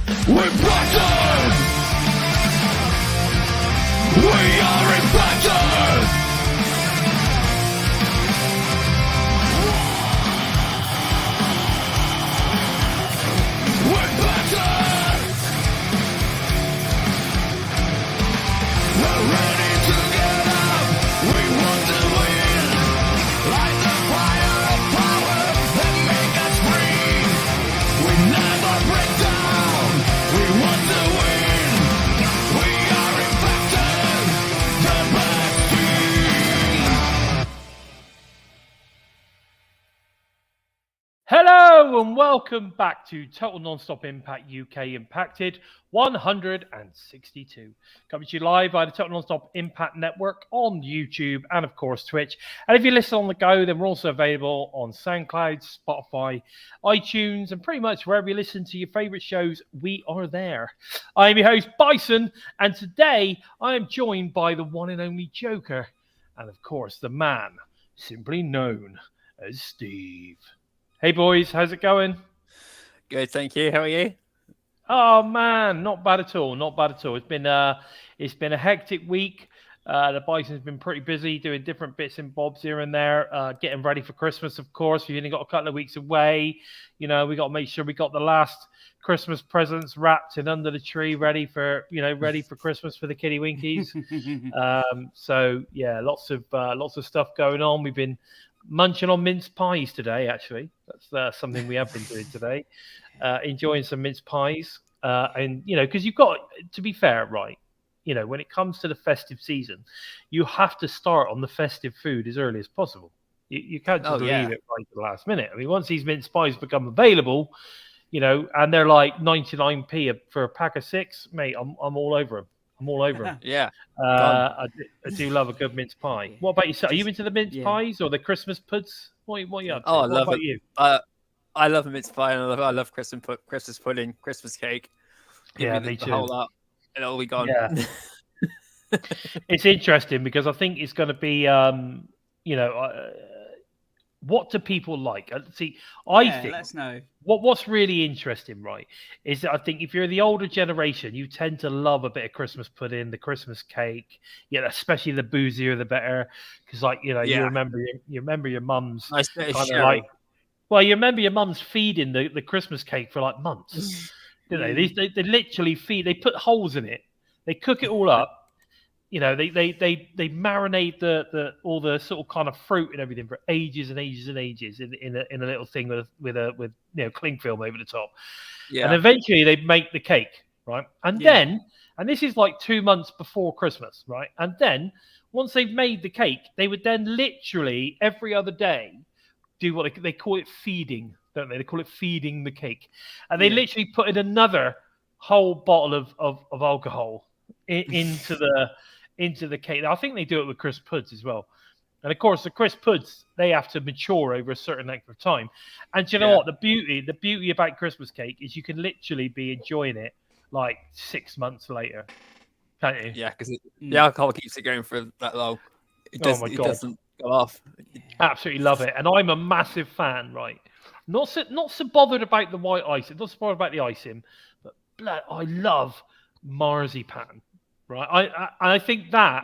We're Bison! We are impacted! We're Bison! We're ready to get up! We want to win! Light the fire of power that make us free! We never break down! We want to win! We are impacted! The best team! Hello and welcome back to Total Non-Stop Impact UK Impacted 162. Coming to you live by the Total Non-Stop Impact Network on YouTube and of course Twitch. And if you listen on the go, then we're also available on SoundCloud, Spotify, iTunes, and pretty much wherever you listen to your favorite shows, we are there. I am your host Bison, and today I am joined by the one and only Joeker, and of course the man simply known as Steve. Hey boys, how's it going? Good, thank you. How are you? Oh man, not bad at all. Not bad at all. It's been a hectic week. The Bison's been pretty busy doing different bits and bobs here and there, getting ready for Christmas. Of course, we've only got a couple of weeks away. You know, we got to make sure we got the last Christmas presents wrapped and under the tree, ready for Christmas for the Kitty Winkies. So yeah, lots of stuff going on. We've been munching on mince pies today, actually. That's something we have been doing today. Enjoying some mince pies. And, you know, because you've got, to be fair, right, you know, when it comes to the festive season, you have to start on the festive food as early as possible. You can't just leave it right to the last minute. I mean, once these mince pies become available, you know, and they're like 99p for a pack of 6, mate, I'm all over them. I'm all over them. Yeah. I do love a good mince pie. What about yourself? Are you into the mince pies or the Christmas puds? What are you up to? Oh, I what love about it. you? I love a mince pie, and I love Christmas pudding, Christmas cake. Yeah, Give me the too. whole lot, and it'll be gone. Yeah. It's interesting because I think it's going to be, you know, what do people like? See, I think let's know. What's really interesting, right, is that I think if you're the older generation, you tend to love a bit of Christmas pudding, the Christmas cake, especially the boozier the better, because like you remember your mum's Nice bit of kind of sherry. like, well, you remember your mum's feeding the Christmas cake for like months, didn't they? They literally feed, they put holes in it, they cook it all up. You know, they marinate the all the sort of kind of fruit and everything for ages and ages and ages in a little thing with cling film over the top. Yeah. And eventually they make the cake, right? And then, and this is like 2 months before Christmas, right? And then once they've made the cake, they would then literally every other day do what they call it feeding, don't they? They call it feeding the cake. And they literally put in another whole bottle of alcohol into the cake. I think they do it with crisp puds as well. And of course, the crisp puds, they have to mature over a certain length of time. And do you know what? The beauty about Christmas cake is you can literally be enjoying it like 6 months later, can't you? Yeah, because the alcohol keeps it going for that long. It doesn't go off. Absolutely love it. And I'm a massive fan, right? Not so bothered about the white icing, not so bothered about the icing, but I love marzipan. Right, I think that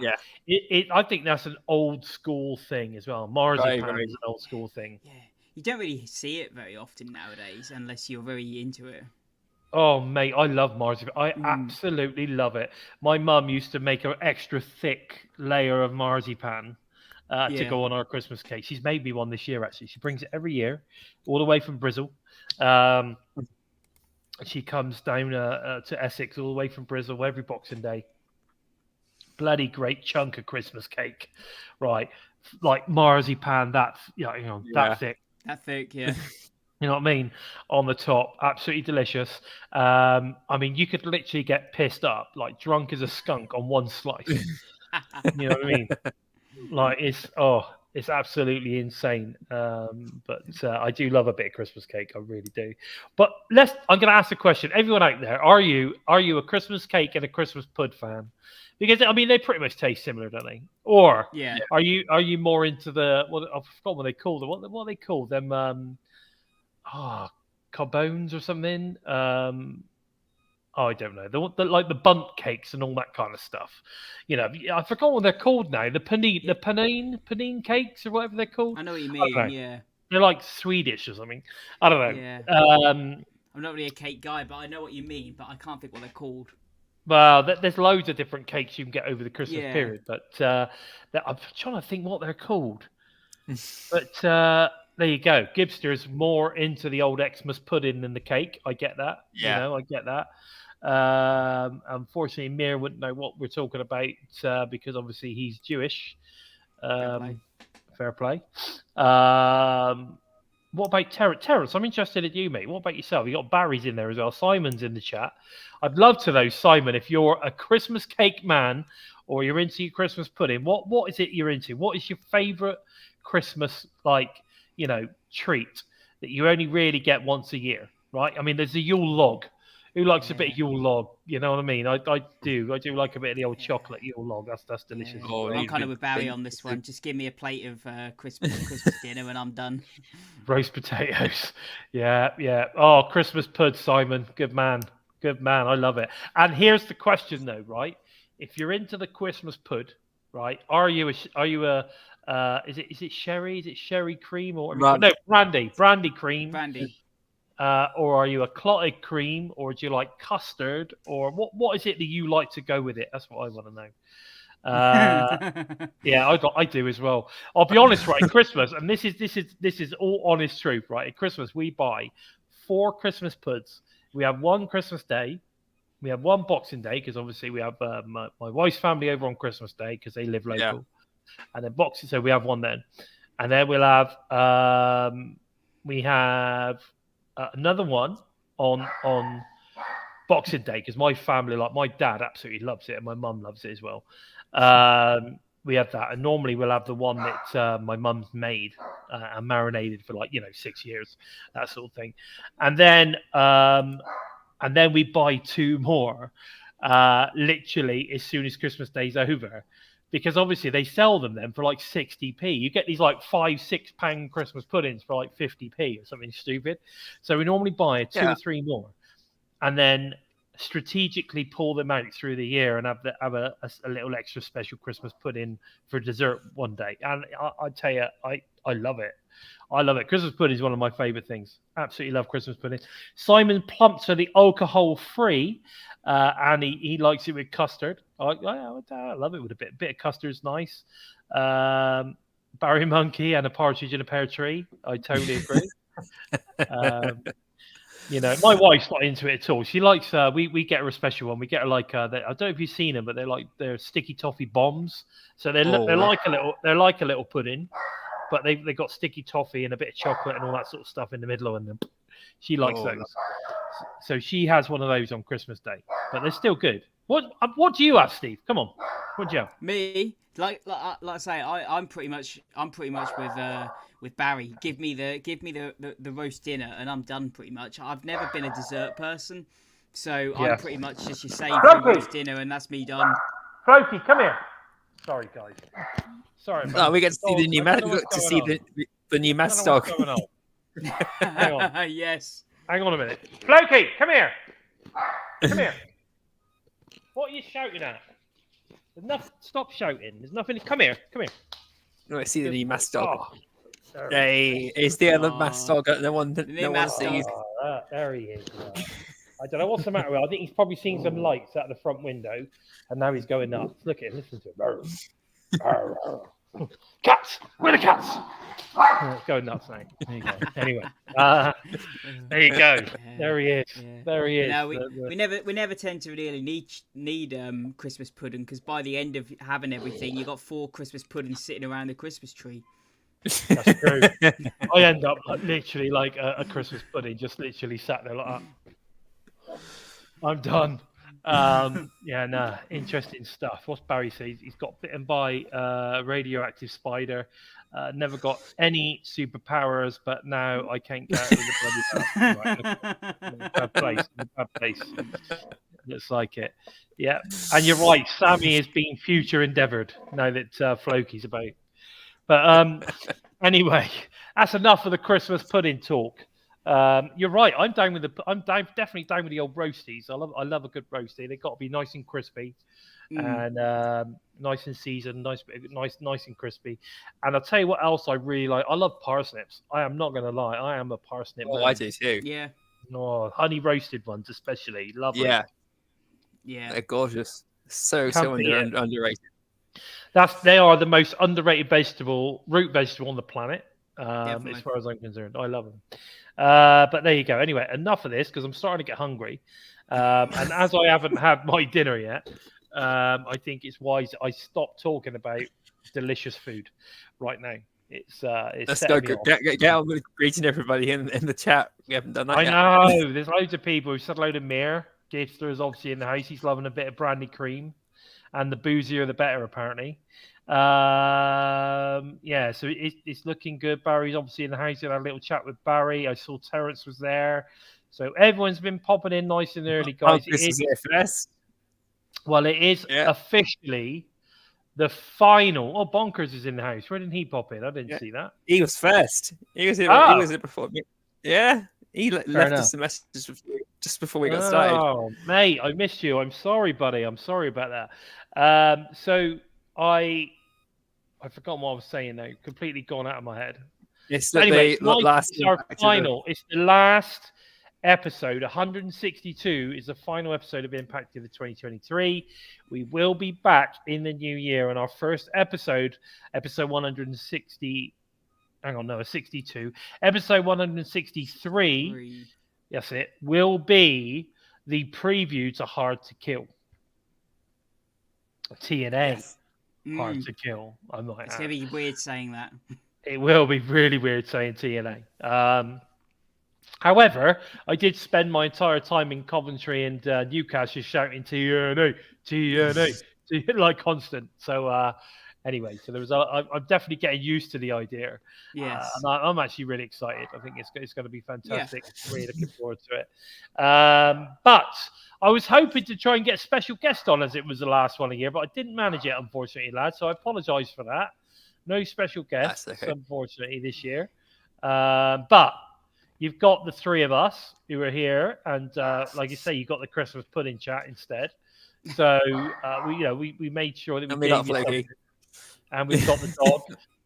I think that's an old school thing as well. Marzipan is an old school thing. Yeah, you don't really see it very often nowadays unless you're very into it. Oh mate, I love marzipan. I absolutely love it. My mum used to make an extra thick layer of marzipan to go on our Christmas cake. She's made me one this year actually. She brings it every year, all the way from Bristol. She comes down to Essex all the way from Bristol every Boxing Day. Bloody great chunk of Christmas cake, right? Like marzipan, that thick. That thick, yeah. You know what I mean? On the top, absolutely delicious. I mean, you could literally get pissed up, like drunk as a skunk on one slice. You know what I mean? Like it's absolutely insane. But I do love a bit of Christmas cake. I really do. But I'm going to ask a question. Everyone out there, are you a Christmas cake and a Christmas pud fan? Because I mean, they pretty much taste similar, don't they? Or are you more into the I forgot what they call them. What are they called? Them carbones or something? I don't know. Like the bundt cakes and all that kind of stuff. You know, I forgot what they're called now. The panine cakes or whatever they're called. I know what you mean. Yeah. They're like Swedish or something. I don't know. Yeah. I'm not really a cake guy, but I know what you mean. But I can't think what they're called. Well, there's loads of different cakes you can get over the Christmas period, but I'm trying to think what they're called. But there you go. Gibster's more into the old Xmas pudding than the cake. I get that. Yeah. You know, I get that. Unfortunately, Mir wouldn't know what we're talking about because obviously he's Jewish. Fair play. What about Terence? I'm interested in you, mate. What about yourself? You got Barry's in there as well. Simon's in the chat. I'd love to know, Simon, if you're a Christmas cake man or you're into your Christmas pudding. What is it you're into? What is your favourite Christmas treat that you only really get once a year? Right? I mean, there's the Yule log. Who likes a bit of Yule log? You know what I mean? I do. I do like a bit of the old chocolate Yule log. That's delicious. Yeah. Oh, I'm kind of with Barry on this one. Just give me a plate of Christmas dinner and I'm done. Roast potatoes. Yeah. Oh, Christmas pud, Simon. Good man. I love it. And here's the question, though, right? If you're into the Christmas pud, right? Are you a is it sherry? Is it sherry cream or no brandy cream? Brandy. Or are you a clotted cream, or do you like custard, or what is it that you like to go with it? That's what I want to know. Yeah, I do as well. I'll be honest, right? Christmas, and this is all honest truth, right? At Christmas, we buy 4 Christmas puds. We have 1 Christmas Day. We have 1 Boxing Day because obviously we have my wife's family over on Christmas Day because they live local, and then Boxing. So we have 1 then, and then we'll have another one on Boxing Day because my family, like my dad, absolutely loves it, and my mum loves it as well. We have that, and normally we'll have the one that my mum's made and marinated for 6 years, that sort of thing, and then we buy 2 more, literally as soon as Christmas Day's over. Because obviously they sell them then for 60p. You get these 5-6 pound Christmas puddings for 50p or something stupid. So we normally buy 2 or 3 more, and then strategically pull them out through the year and have a little extra special Christmas pudding for dessert one day. And I tell you, I love it. I love it. Christmas pudding is one of my favourite things. Absolutely love Christmas pudding. Simon plumps for the alcohol-free, and he likes it with custard. I love it with a bit of custard is nice. Barry Monkey and a partridge in a pear tree. I totally agree. My wife's not into it at all. She likes. We get her a special one. We get her I don't know if you've seen them, but they're sticky toffee bombs. So they're like a little pudding, but they got sticky toffee and a bit of chocolate and all that sort of stuff in the middle of them. She likes those. So she has one of those on Christmas Day, but they're still good. What do you have, Steve? Come on, what do you have? Me, like I say, I'm pretty much with Barry. Give me the roast dinner and I'm done pretty much. I've never been a dessert person, so I'm pretty much just your savoury roast dinner and that's me done. Floki, come here. Sorry, guys. Sorry. No, we get to see the new the new mascot. Hang on. Yes. Hang on a minute. Floki, come here. Come here. What are you shouting at? Stop shouting. There's nothing. Come here. No, I see the new mascot. Oh, hey, it's the other mascot. The one that no one sees. There he is. I don't know what's the matter with him. I think he's probably seen some lights out the front window, and now he's going nuts. Look at him. Listen to him. Cats! Where are the cats? It's going nuts now. There you go. Anyway, there you go. There he is. Yeah. There he is. No, we never tend to really need Christmas pudding because by the end of having everything, you got 4 Christmas puddings sitting around the Christmas tree. That's true. I end up literally like a Christmas pudding, just literally sat there like that. I'm done. Interesting stuff. What's Barry says? He's got bitten by a radioactive spider. Never got any superpowers, but now I can't get out of the bloody bad place. Looks like it. Yeah, and you're right. Sammy is being future endeavoured now that Floki's about. But anyway, that's enough of the Christmas pudding talk. You're right. I'm definitely down with the old roasties. I love a good roasty. They've got to be nice and crispy, and nice and seasoned, nice and crispy. And I'll tell you what else I really like. I love parsnips. I am not going to lie. I am a parsnip man. I do too. Yeah. No, honey roasted ones especially. Lovely. Yeah. They're gorgeous. So underrated. They are the most underrated root vegetable on the planet. As far as I'm concerned, I love them. But there you go. Anyway, enough of this because I'm starting to get hungry. And as I haven't had my dinner yet, I think it's wise I stop talking about delicious food right now. Let's go. Get on with greeting everybody in the chat. We haven't done that yet. I know. There's loads of people. We've said a load of Mir. Gifter is obviously in the house. He's loving a bit of brandy cream. And the boozier, the better, apparently. Yeah, so it's looking good. Barry's obviously in the house. We had a little chat with Barry. I saw Terrence was there. So everyone's been popping in nice and early, guys. Well, it is officially the final. Oh, Bonkers is in the house. Where didn't he pop in? I didn't see that. He was first. He was here before me. Yeah. He left us a message just before we got started. Oh, mate, I missed you. I'm sorry, buddy. I'm sorry about that. So I forgot what I was saying now. Completely gone out of my head. It's anyway, last. Our final. It's the last episode. 162 is the final episode of Impact of the 2023. We will be back in the new year, and our first episode 160. Hang on, no, 62. Episode 163. Yes, it will be the preview to Hard to Kill. TNA. Yes. Hard to Kill. I'm not. It's gonna be weird saying that. It will be really weird saying TNA. However, I did spend my entire time in Coventry and Newcastle shouting TNA, like constant. So anyway, so I'm definitely getting used to the idea. Yes, and I'm actually really excited. I think it's going to be fantastic. Yeah. Really looking forward to it. But I was hoping to try and get a special guest on as it was the last one of the year, but I didn't manage it, unfortunately, lads. So I apologise for that. No special guests, unfortunately, this year. But you've got the three of us who are here, and like you say, you got the Christmas pudding chat instead. So we made sure that we gave you and we've got the dog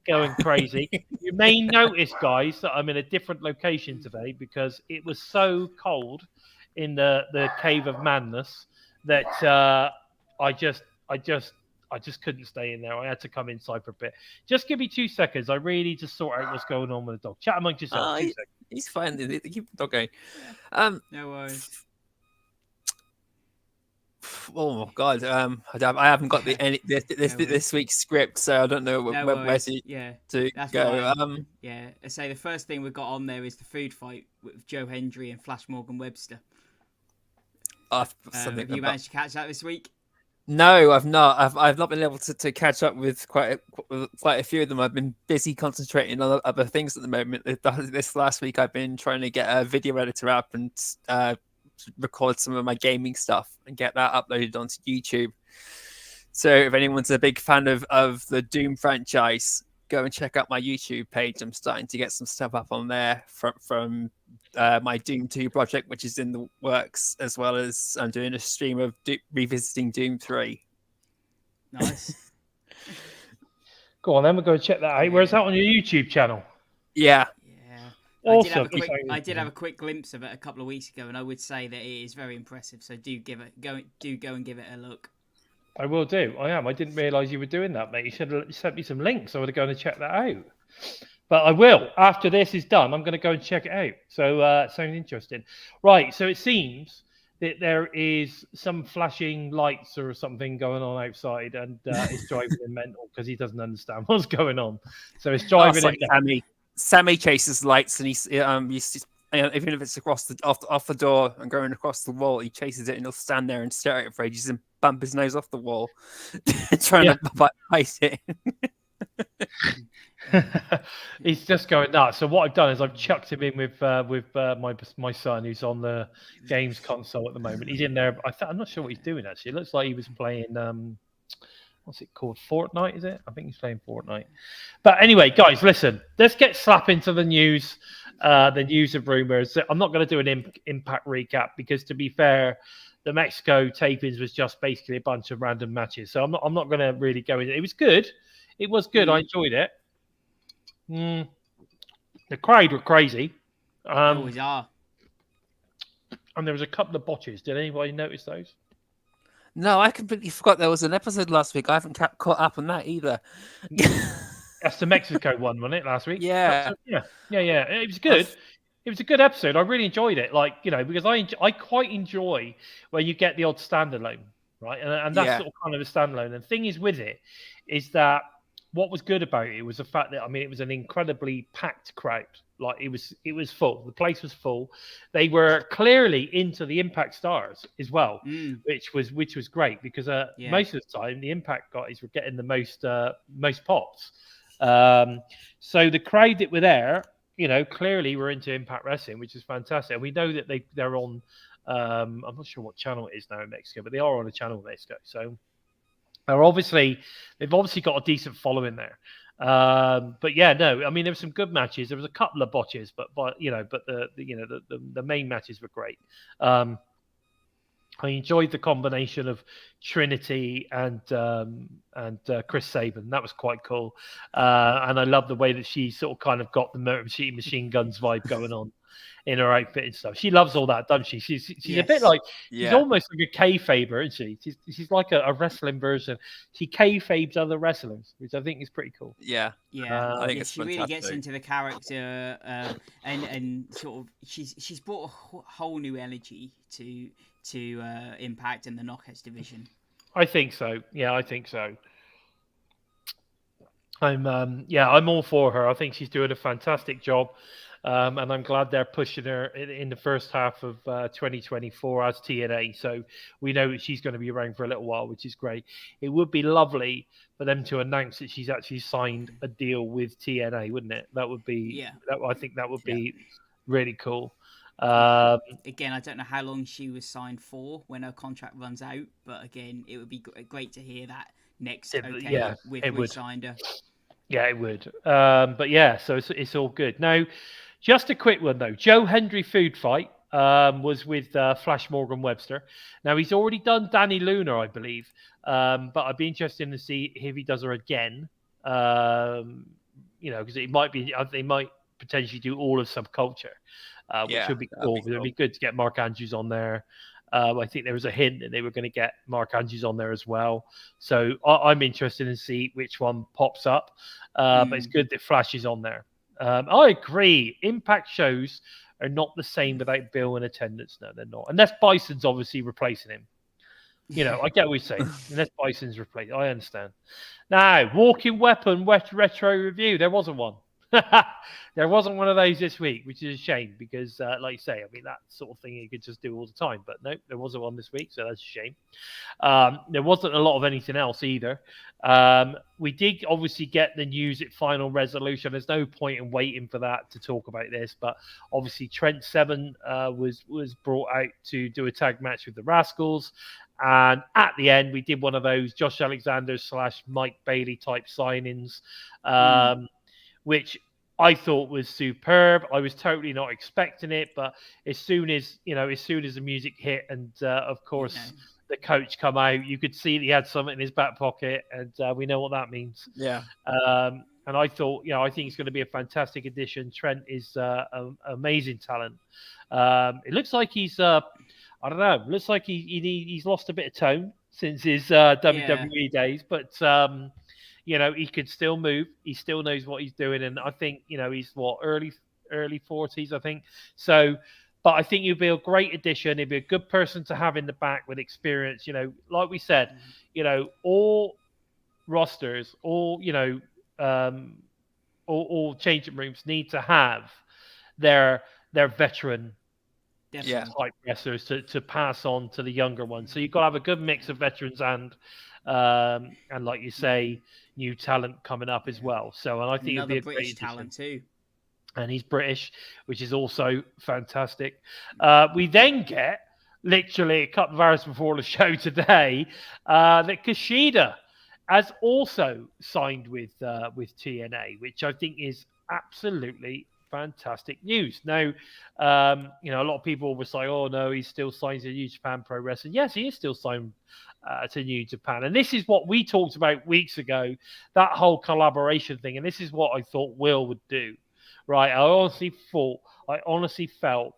going crazy. You may notice, guys, that I'm in a different location today because it was so cold in the Cave of Madness that I just couldn't stay in there. I had to come inside for a bit. Just give me 2 seconds. I really need to sort out what's going on with the dog. Chat amongst yourselves. He's fine. Keep the dog going. No worries. Oh my God! I haven't got this week's script, so I don't know where to go. I say the first thing we've got on there is the food fight with Joe Hendry and Flash Morgan Webster. Have you managed to catch that this week? No, I've not. I've not been able to catch up with quite a few of them. I've been busy concentrating on other things at the moment. This last week, I've been trying to get a video editor up and record some of my gaming stuff and get that uploaded onto YouTube. So if anyone's a big fan of the Doom franchise, go and check out my YouTube page. I'm starting to get some stuff up on there from my Doom 2 project, which is in the works, as well as I'm doing a stream of revisiting Doom 3. Nice. Go on, then we'll go check that out. Where's that on your YouTube channel? Yeah. Awesome. I did have a quick glimpse of it a couple of weeks ago, and I would say that it is very impressive. So do go and give it a look. I will do. I am. I didn't realise you were doing that, mate. You should have sent me some links. I would have gone and checked that out. But I will. After this is done, I'm going to go and check it out. So sounds interesting. Right. So it seems that there is some flashing lights or something going on outside, and it's driving him mental because he doesn't understand what's going on. So it's driving him. Sammy chases lights, and he's even if it's across off the door and going across the wall, he chases it, and he'll stand there and stare at it for ages and bump his nose off the wall, trying to bite it. He's just going nuts. So what I've done is I've chucked him in with my son, who's on the games console at the moment. He's in there. I'm not sure what he's doing actually. It looks like he was playing. What's it called? Fortnite, is it? I think he's playing Fortnite. But anyway, guys, listen. Let's get slap into the news. the news of rumors. So I'm not going to do an Impact recap because, to be fair, the Mexico tapings was just basically a bunch of random matches. So I'm not going to really go into it. It was good. It was good. I enjoyed it. The crowd were crazy. They always are. And there was a couple of botches. Did anybody notice those? No, I completely forgot there was an episode last week. I haven't caught up on that either. That's the Mexico one, wasn't it, last week? Yeah. Yeah. It was good. It was a good episode. I really enjoyed it. Because I quite enjoy when you get the odd standalone, right? And that's sort of kind of a standalone. And the thing is with it is that what was good about it was the fact that, it was an incredibly packed crowd. Like it was full. The place was full. They were clearly into the Impact stars as well, which was great because most of the time the Impact guys were getting the most pops. So the crowd that were there, clearly were into Impact Wrestling, which is fantastic. And we know that they're on. I'm not sure what channel it is now in Mexico, but they are on a channel in Mexico. So they've obviously got a decent following there. But yeah, no, there were some good matches. There was a couple of botches, but the main matches were great. I enjoyed the combination of Trinity and Chris Sabin. That was quite cool. And I love the way that she sort of kind of got the Motor City Machine Guns vibe going on in her outfit and stuff. She loves all that, doesn't she? She's a bit like, she's almost like a kayfaber, isn't she? She's like a wrestling version. She kayfabes other wrestlers, which I think is pretty cool. Yeah. Yeah, I think it's she really gets into the character, and sort of she's brought a whole new energy to Impact and the Knockouts division. I think so. Yeah, I think so. I'm all for her. I think she's doing a fantastic job. And I'm glad they're pushing her in the first half of 2024 as TNA. So we know that she's going to be around for a little while, which is great. It would be lovely for them to announce that she's actually signed a deal with TNA, wouldn't it? That would be, I think that would be really cool. Again, I don't know how long she was signed for when her contract runs out, but again, it would be great to hear that next. We signed her. Yeah, it would. But yeah, so it's all good. Now, just a quick one though. Joe Hendry Food Fight was with Flash Morgan Webster. Now he's already done Danny Luna, I believe. But I'd be interested to see if he does her again. Because they might potentially do all of Subculture, which would be cool. It'd be good to get Mark Andrews on there. I think there was a hint that they were going to get Mark Andrews on there as well. So I'm interested in see which one pops up. But it's good that Flash is on there. I agree. Impact shows are not the same without Bill in attendance. No, they're not. Unless Bison's obviously replacing him. I get what you're saying. Unless Bison's replaced. I understand. Now, Walking Weapon Retro Review. There wasn't one. There wasn't one of those this week, which is a shame because, like you say, that sort of thing you could just do all the time. But no, there wasn't one this week, so that's a shame. There wasn't a lot of anything else either. We did obviously get the news at Final Resolution. There's no point in waiting for that to talk about this, but obviously Trent Seven was brought out to do a tag match with the Rascals. And at the end, we did one of those Josh Alexander / Mike Bailey type signings. Which I thought was superb. I was totally not expecting it, but as soon as the music hit and of course the coach come out, you could see that he had something in his back pocket, and we know what that means. Yeah. And I thought, I think it's going to be a fantastic addition. Trent is an amazing talent. It looks like he's, I don't know, looks like he's lost a bit of tone since his WWE days, but. He could still move. He still knows what he's doing. And I think, he's early 40s, I think. So, but I think he'd be a great addition. He'd be a good person to have in the back with experience. Like we said, all rosters, all changing rooms need to have their veteran type wrestlers to pass on to the younger ones. So you've got to have a good mix of veterans and like you say, new talent coming up as well. So, and I think it'd be a British great talent too. And he's British, which is also fantastic. We then get literally a couple of hours before the show today that Kushida has also signed with TNA, which I think is absolutely fantastic news. Now, you know, a lot of people were saying, "Oh no, he still signs to New Japan Pro Wrestling." Yes, he is still signed to New Japan, and this is what we talked about weeks ago. That whole collaboration thing, and this is what I thought Will would do. Right? I honestly felt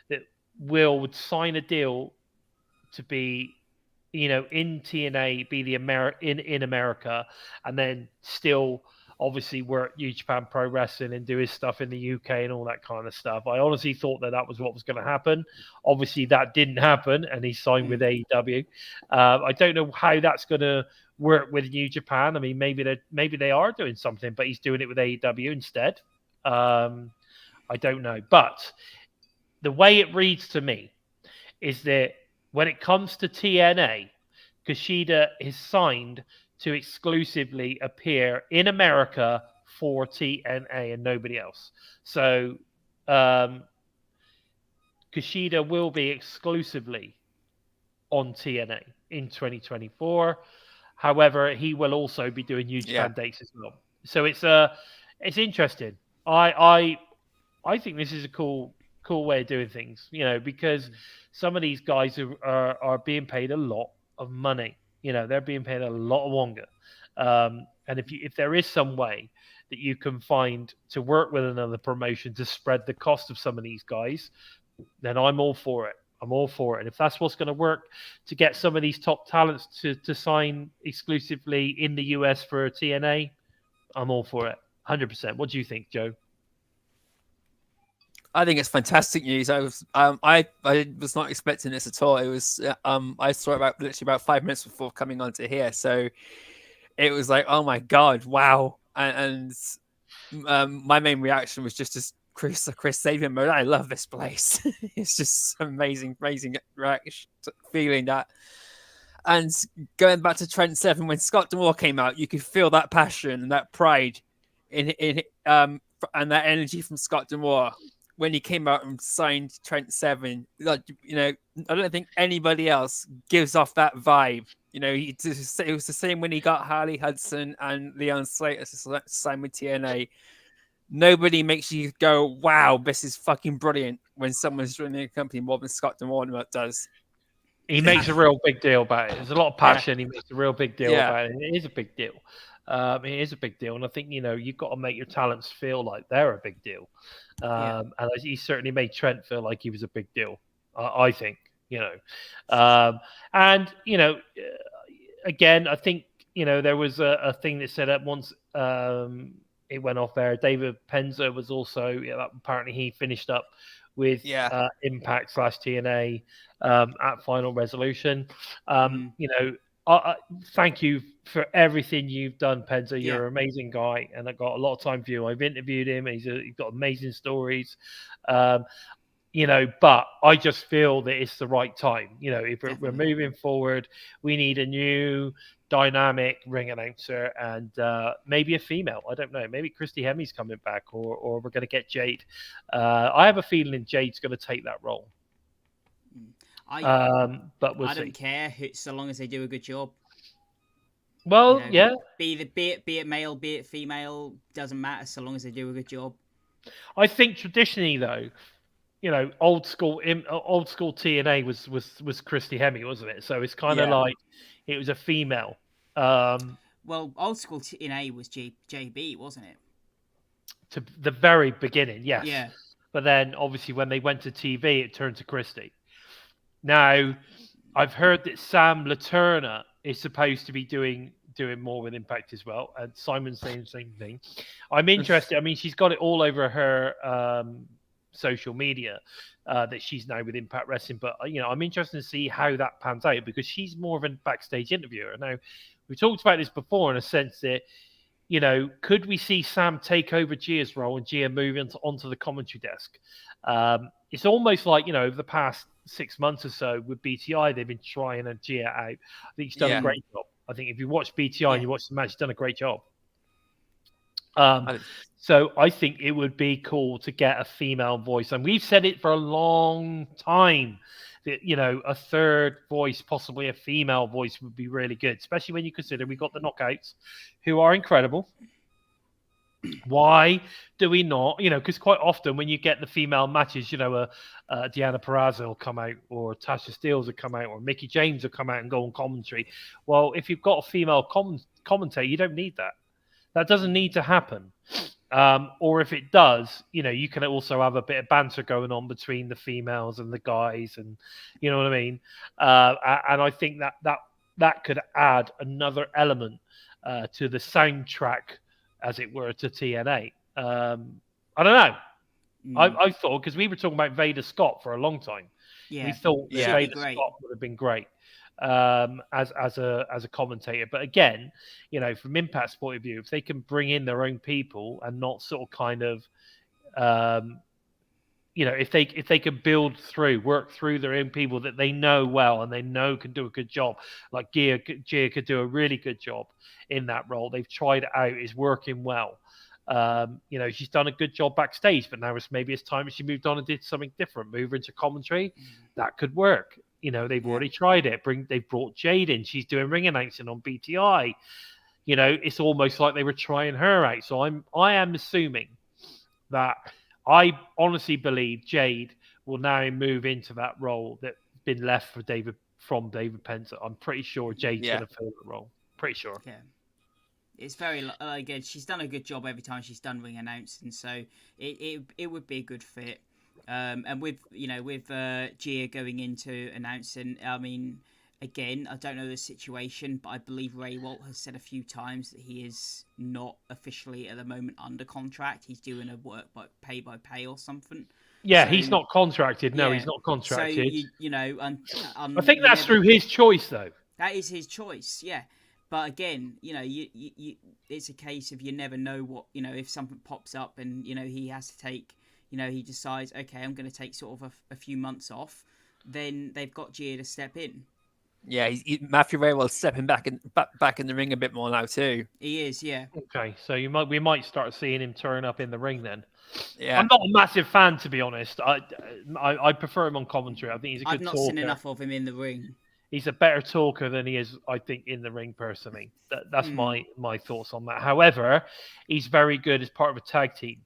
that Will would sign a deal to be, you know, in TNA, be the in America, and then still obviously work New Japan Pro Wrestling and do his stuff in the UK and all that kind of stuff. I honestly thought that that was what was going to happen. Obviously, that didn't happen, and he signed with AEW. I don't know how that's going to work with New Japan. I mean, maybe they are doing something, but he's doing it with AEW instead. I don't know, but the way it reads to me is that when it comes to TNA, Kushida is signed to exclusively appear in America for TNA and nobody else. So Kushida will be exclusively on TNA in 2024. However, he will also be doing New Japan dates as well. So it's interesting. I think this is a cool way of doing things, you know, because some of these guys are being paid a lot of money. You know, they're being paid a lot of wonga. And if there is some way that you can find to work with another promotion to spread the cost of some of these guys, then I'm all for it. I'm all for it. And if that's what's going to work to get some of these top talents to sign exclusively in the US for TNA, I'm all for it. 100%. What do you think, Joe? I think it's fantastic news. I was not expecting this at all. It was I saw it literally about 5 minutes before coming onto here, so it was like, oh my god, wow! And my main reaction was just as Chris Sabian mode. I love this place. It's just amazing reaction, feeling that. And going back to Trent Seven, when Scott D'Amore came out, you could feel that passion and that pride in and that energy from Scott D'Amore when he came out and signed Trent Seven. Like, you know, I don't think anybody else gives off that vibe. You know, it was the same when he got Harley Hudson and Leon Slater to sign with TNA. Nobody makes you go, wow, this is fucking brilliant when someone's running a company more than Scott D'Amore does. He makes a real big deal about it. There's a lot of passion. He makes a real big deal about it. It is a big deal. It is a big deal. And I think, you know, you've got to make your talents feel like they're a big deal. And he certainly made Trent feel like he was a big deal, I think, you know. And, you know, again, I think, you know, there was a thing that said at once it went off there. David Penza was also, apparently he finished up with Impact / TNA at Final Resolution. You know, thank you for everything you've done, Penza. You're an amazing guy, and I've got a lot of time for you. I've interviewed him. He's got amazing stories. You know, but I just feel that it's the right time. You know, if we're moving forward, we need a new dynamic ring announcer and maybe a female. I don't know. Maybe Christy Hemmy's coming back, or we're going to get Jade. I have a feeling Jade's going to take that role. But we'll see. I don't care so long as they do a good job. Well, you know, be it male, be it female, doesn't matter so long as they do a good job. I think traditionally, though, you know, old school TNA was Christy Hemme, wasn't it? So it's kind of like it was a female. Well, old school TNA was JB, wasn't it? To the very beginning, yes. Yeah. But then, obviously, when they went to TV, it turned to Christy. Now, I've heard that Sam Laterna is supposed to be doing more with Impact as well, and Simon's saying the same thing. I'm interested. I mean, she's got it all over her social media that she's now with Impact Wrestling, but you know, I'm interested to see how that pans out because she's more of a backstage interviewer. Now, we talked about this before in a sense that, you know, could we see Sam take over Gia's role and Gia move onto the commentary desk? It's almost like, you know, over the past 6 months or so with BTI, they've been trying Gia out. I think she's done a great job. I think if you watch BTI and you watch the match, she's done a great job. So I think it would be cool to get a female voice. And we've said it for a long time that, you know, a third voice, possibly a female voice would be really good, especially when you consider we've got the Knockouts who are incredible. Why do we not? Because quite often when you get the female matches, Deanna Purrazzo will come out, or Tasha Steeles will come out, or Mickey James will come out and go on commentary. Well, if you've got a female commentator, you don't need that. That doesn't need to happen. Or if it does, you can also have a bit of banter going on between the females and the guys, and you know what I mean. And I think that could add another element to the soundtrack, as it were, to TNA. I don't know. I thought, because we were talking about Vader Scott for a long time. Yeah. We thought that Vader great. Scott would have been great as a commentator. But again, from Impact's point of view, if they can bring in their own people and not sort of kind of, if they can work through their own people that they know well and they know can do a good job, like Gia could do a really good job in that role. They've tried it out; it's working well. She's done a good job backstage, but now maybe it's time she moved on and did something different, move her into commentary. That could work. They've already tried it. They've brought Jade in. She's doing ring announcing on BTI. It's almost like they were trying her out. So I am assuming that I honestly believe Jade will now move into that role that's been left for David Penza. I'm pretty sure Jade's going to fill the role. Pretty sure. Yeah. It's very again. She's done a good job every time she's done ring announcing, so it would be a good fit. And with Gia going into announcing, I mean, again, I don't know the situation, but I believe Ray Walt has said a few times that he is not officially at the moment under contract. He's doing a work by pay or something. Yeah, so, he's not contracted. No, he's not contracted. So I think that's through his choice, though. That is his choice. Yeah. But again, it's a case of you never know what, if something pops up and, he has to take, he decides, okay, I'm going to take sort of a few months off, then they've got Gia to step in. Yeah, Matthew Raywell's stepping back in the ring a bit more now too. He is, yeah. Okay, so we might start seeing him turn up in the ring then. Yeah, I'm not a massive fan, to be honest. I prefer him on commentary. I think he's a good talker. I've not seen enough of him in the ring. He's a better talker than he is, I think, in the ring, personally. That's my thoughts on that. However, he's very good as part of a tag team.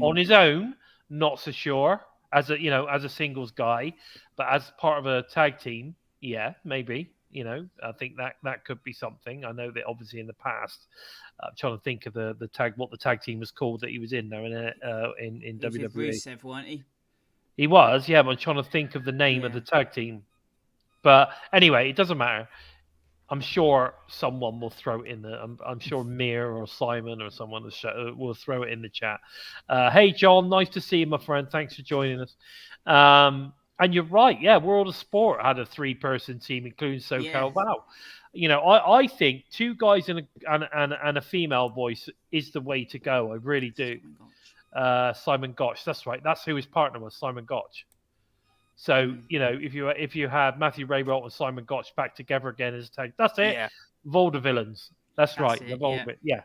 On his own, not so sure. As a singles guy, but as part of a tag team, yeah, maybe. I think that could be something. I know that obviously in the past, I'm trying to think of what the tag team was called that he was in there in WWE. Rusev, wasn't he? He was, yeah. But I'm trying to think of the name of the tag team. But anyway, it doesn't matter. I'm sure someone will throw it in the. I'm sure Mir or Simon or someone will throw it in the chat. Hey, John, nice to see you, my friend. Thanks for joining us. And you're right. Yeah, World of Sport had a 3-person team, including SoCal. Yeah. Wow. I think 2 guys and a female voice is the way to go. I really do. Simon Gotch. That's right. That's who his partner was, Simon Gotch. So, if you had Matthew Raywalt and Simon Gotch back together again as a tag, that's it. Yeah. Vaudevillains. That's right. Yeah.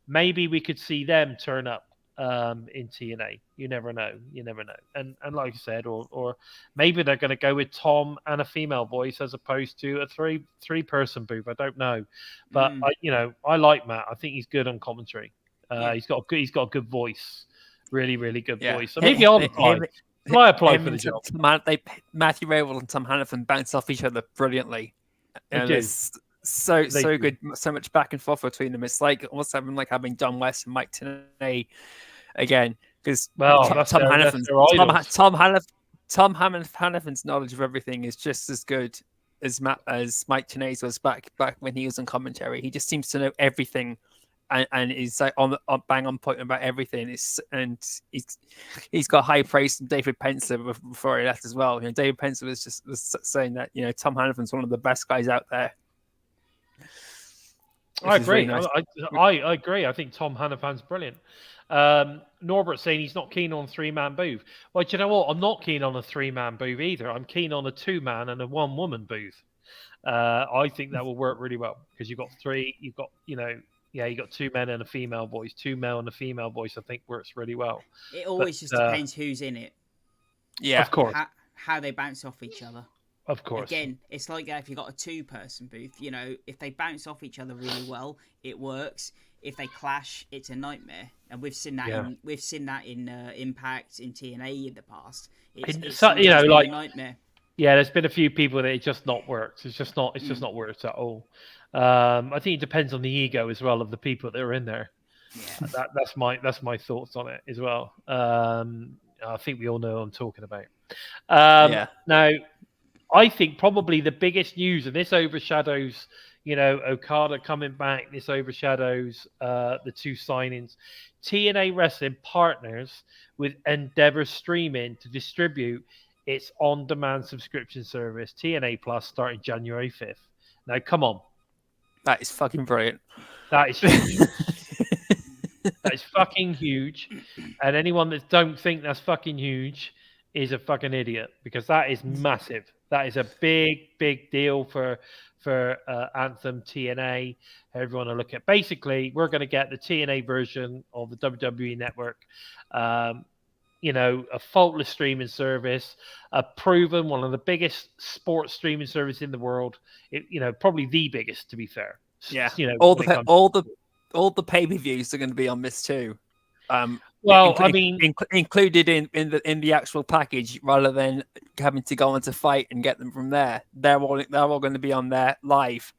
Maybe we could see them turn up in TNA. You never know. And like I said, or maybe they're going to go with Tom and a female voice as opposed to a three-person booth. I don't know. But, I like Matt. I think he's good on commentary. He's got a good voice. Really, really good voice. So maybe I'll apply. I apply for the job. Matthew Raywell and Tom Hannafin bounce off each other brilliantly. And it's so good. So much back and forth between them. It's like almost having John West and Mike Tenay again. Because Tom Hannafin's knowledge of everything is just as good as Mike Tenay's was back when he was on commentary. He just seems to know everything. And he's like on bang on point about everything. He's got high praise from David Pencer before he left as well. David Pencer was saying that Tom Hannafin's one of the best guys out there. I agree. Really nice. I agree. I think Tom Hannafin's brilliant. Norbert saying he's not keen on a 3-man booth. Well, do you know what? I'm not keen on a 3-man booth either. I'm keen on a 2-man and a 1-woman booth. I think that will work really well because you've got 3. You've got you got 2 men and a female voice. 2 male and a female voice, I think, works really well. It always just depends who's in it. Yeah, of course. How they bounce off each other. Of course. Again, it's like if you've got a 2-person booth, if they bounce off each other really well, it works. if they clash, it's a nightmare. And we've seen that in Impact, in TNA in the past. It's So, you know, sometimes been like a nightmare. yeah, there's been a few people that it just not worked. It's just not worked at all. I think it depends on the ego as well of the people that are in there. Yeah. That's my thoughts on it as well. I think we all know what I'm talking about. Yeah. Now, I think probably the biggest news, and this overshadows, you know, Okada coming back. This overshadows the two signings. TNA Wrestling partners with Endeavor Streaming to distribute its on-demand subscription service, TNA Plus, starting January 5th. Now, come on. That is fucking brilliant. That is huge. That is fucking huge. And anyone that don't think that's fucking huge is a fucking idiot, because that is massive. That is a big deal for Anthem TNA. Everyone to look at. Basically, we're going to get the TNA version of the WWE Network. You know, a faultless streaming service, a proven one of the biggest sports streaming service in the world. You know, probably the biggest, to be fair. Yeah. You know, all the pay-per-views are going to be on this too. Well, I mean, included in the actual package, rather than having to go on to fight and get them from there. They're all going to be on there live.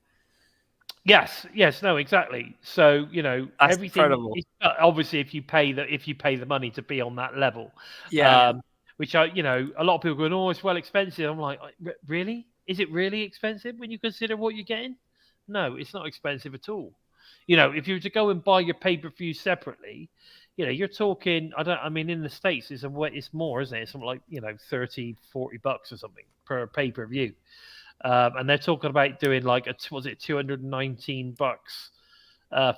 Yes, no, exactly. So, you know, That's everything incredible. is, obviously if you pay the money to be on that level. Yeah. Which you know, a lot of people go, "Oh, it's well expensive." I'm like, really? Is it really expensive when you consider what you're getting? No, it's not expensive at all. You know, if you were to go and buy your pay-per-view separately, you know, you're talking, I mean, in the States, it's more, isn't it? It's something like, you know, $30-40 or something per pay-per-view. And they're talking about doing like $219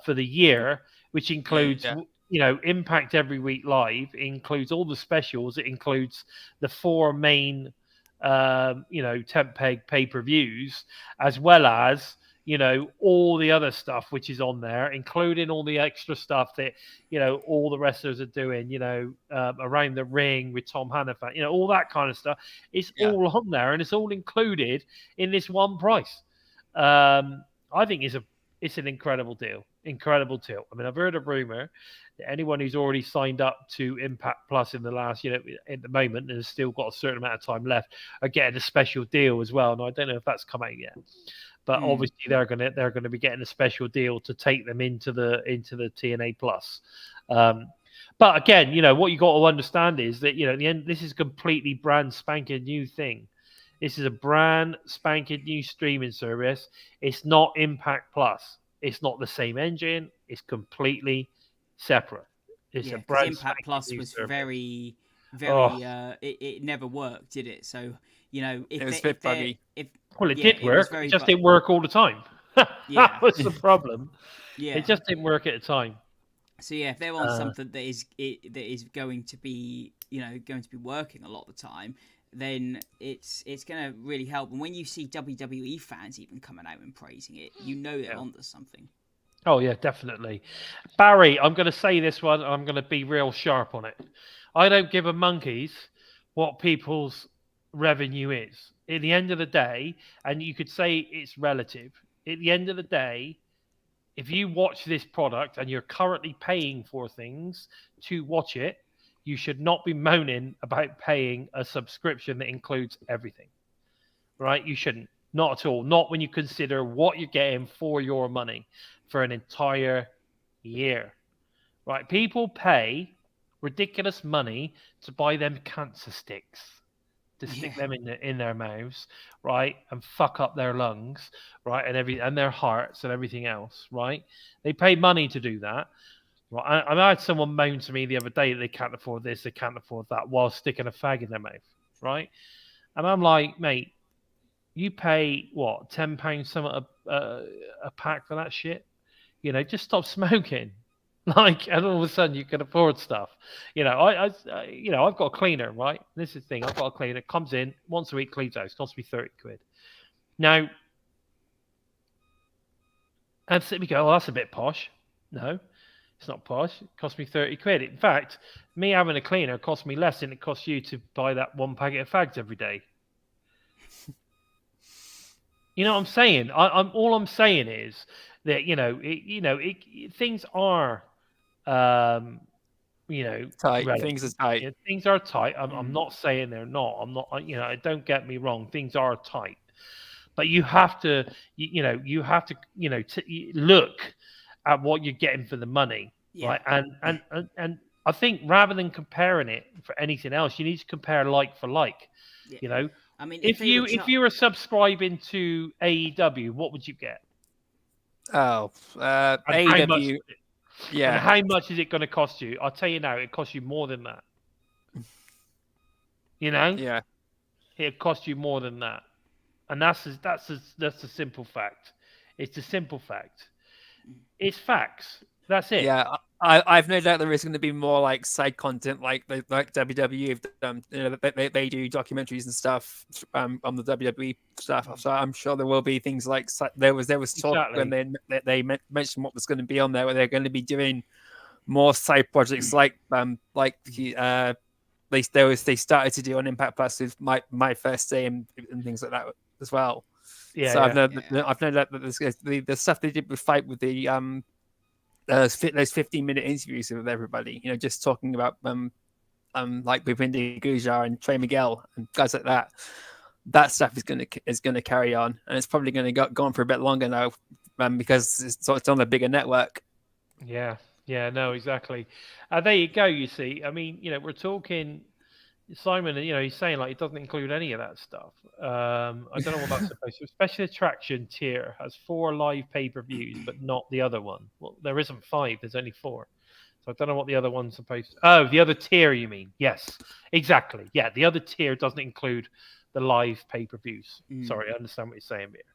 for the year, which includes, you know, Impact Every Week Live, includes all the specials. It includes the 4 main, you know, temp pay-per-views, as well as, you know, all the other stuff which is on there, including all the extra stuff that, you know, all the wrestlers are doing, you know, around the ring with Tom Hannafan, you know, all that kind of stuff. It's all on there, and it's all included in this one price. I think it's an incredible deal. Incredible deal. I mean, I've heard a rumor that anyone who's already signed up to Impact Plus in the last, you know, at the moment, and has still got a certain amount of time left, are getting a special deal as well. And I don't know if that's come out yet. But obviously they're gonna be getting a special deal to take them into the TNA Plus. But again, you know, what you got to understand is that, you know, at the end, this is a completely brand spanking new thing. This is a brand spanking new streaming service. It's not Impact Plus. It's not the same engine. It's completely separate. It's a brand Impact Plus was service. very it never worked, did it? So, you know, It was a bit buggy. Well, it did work. It just didn't work all the time. That was the problem. It just didn't work at a time. So yeah, if they're on something that is going to be, you know, working a lot of the time, then it's going to really help. And when you see WWE fans even coming out and praising it, you know they're onto something. Oh yeah, definitely. Barry, I'm going to say this one. I'm going to be real sharp on it. I don't give a monkeys what people's revenue is. At the end of the day, and you could say it's relative, at the end of the day, if you watch this product and you're currently paying for things to watch it, you should not be moaning about paying a subscription that includes everything. Right? You shouldn't. Not at all. Not when you consider what you're getting for your money for an entire year. Right? People pay ridiculous money to buy them cancer sticks, to stick them in their mouths, right, and fuck up their lungs, right, and their hearts and everything else, right? They pay money to do that. Right? I had someone moan to me the other day that they can't afford this, they can't afford that, while sticking a fag in their mouth, right? And I'm like, mate, you pay what, £10 something a pack for that shit? You know, just stop smoking. Like, and all of a sudden you can afford stuff. You know, I've got a cleaner, right? This is the thing. I've got a cleaner. Comes in once a week, cleans house. Costs me 30 quid. Now, and so we go, oh, that's a bit posh. No, it's not posh. It costs me 30 quid. In fact, me having a cleaner costs me less than it costs you to buy that one packet of fags every day. You know what I'm saying? I'm all I'm saying is that things are Tight. relative. Things are tight. Yeah, things are tight. I'm not saying they're not. I'm not. Don't get me wrong. Things are tight, but you have to look at what you're getting for the money, Yeah. right? And I think rather than comparing it for anything else, you need to compare like for like. Yeah. You know, I mean, if you were subscribing to AEW, what would you get? Oh, And how much? AEW. And Yeah. how much is it going to cost you? I'll tell you now, it costs you more than that. Yeah. It costs you more than that, and that's a simple fact. It's a simple fact. It's facts. That's it. Yeah, I've no doubt there is going to be more like side content, like WWE have done. They do documentaries and stuff on the WWE stuff. So I'm sure there will be things like there was talk when they mentioned what was going to be on there, where they're going to be doing more side projects they started to do on Impact Plus with my first day and things like that as well. Yeah. So Yeah. I've no doubt that the stuff they did with Fight with the those 15-minute interviews with everybody, just talking about like with Wendy Gujar and Trey Miguel and guys like that. That stuff is gonna carry on, and it's probably going to go on for a bit longer now, because it's on a bigger network. Yeah. Yeah. No, exactly. There you go. You see, I mean, we're talking. Simon, he's saying like it doesn't include any of that stuff. I don't know what that's supposed to. Special attraction tier has 4 live pay-per-views, but not the other one. Well, there isn't 5. There's only 4. So I don't know what the other one's supposed to. Oh, the other tier, you mean? Yes, exactly. Yeah, the other tier doesn't include the live pay-per-views. Sorry, I understand what you're saying here.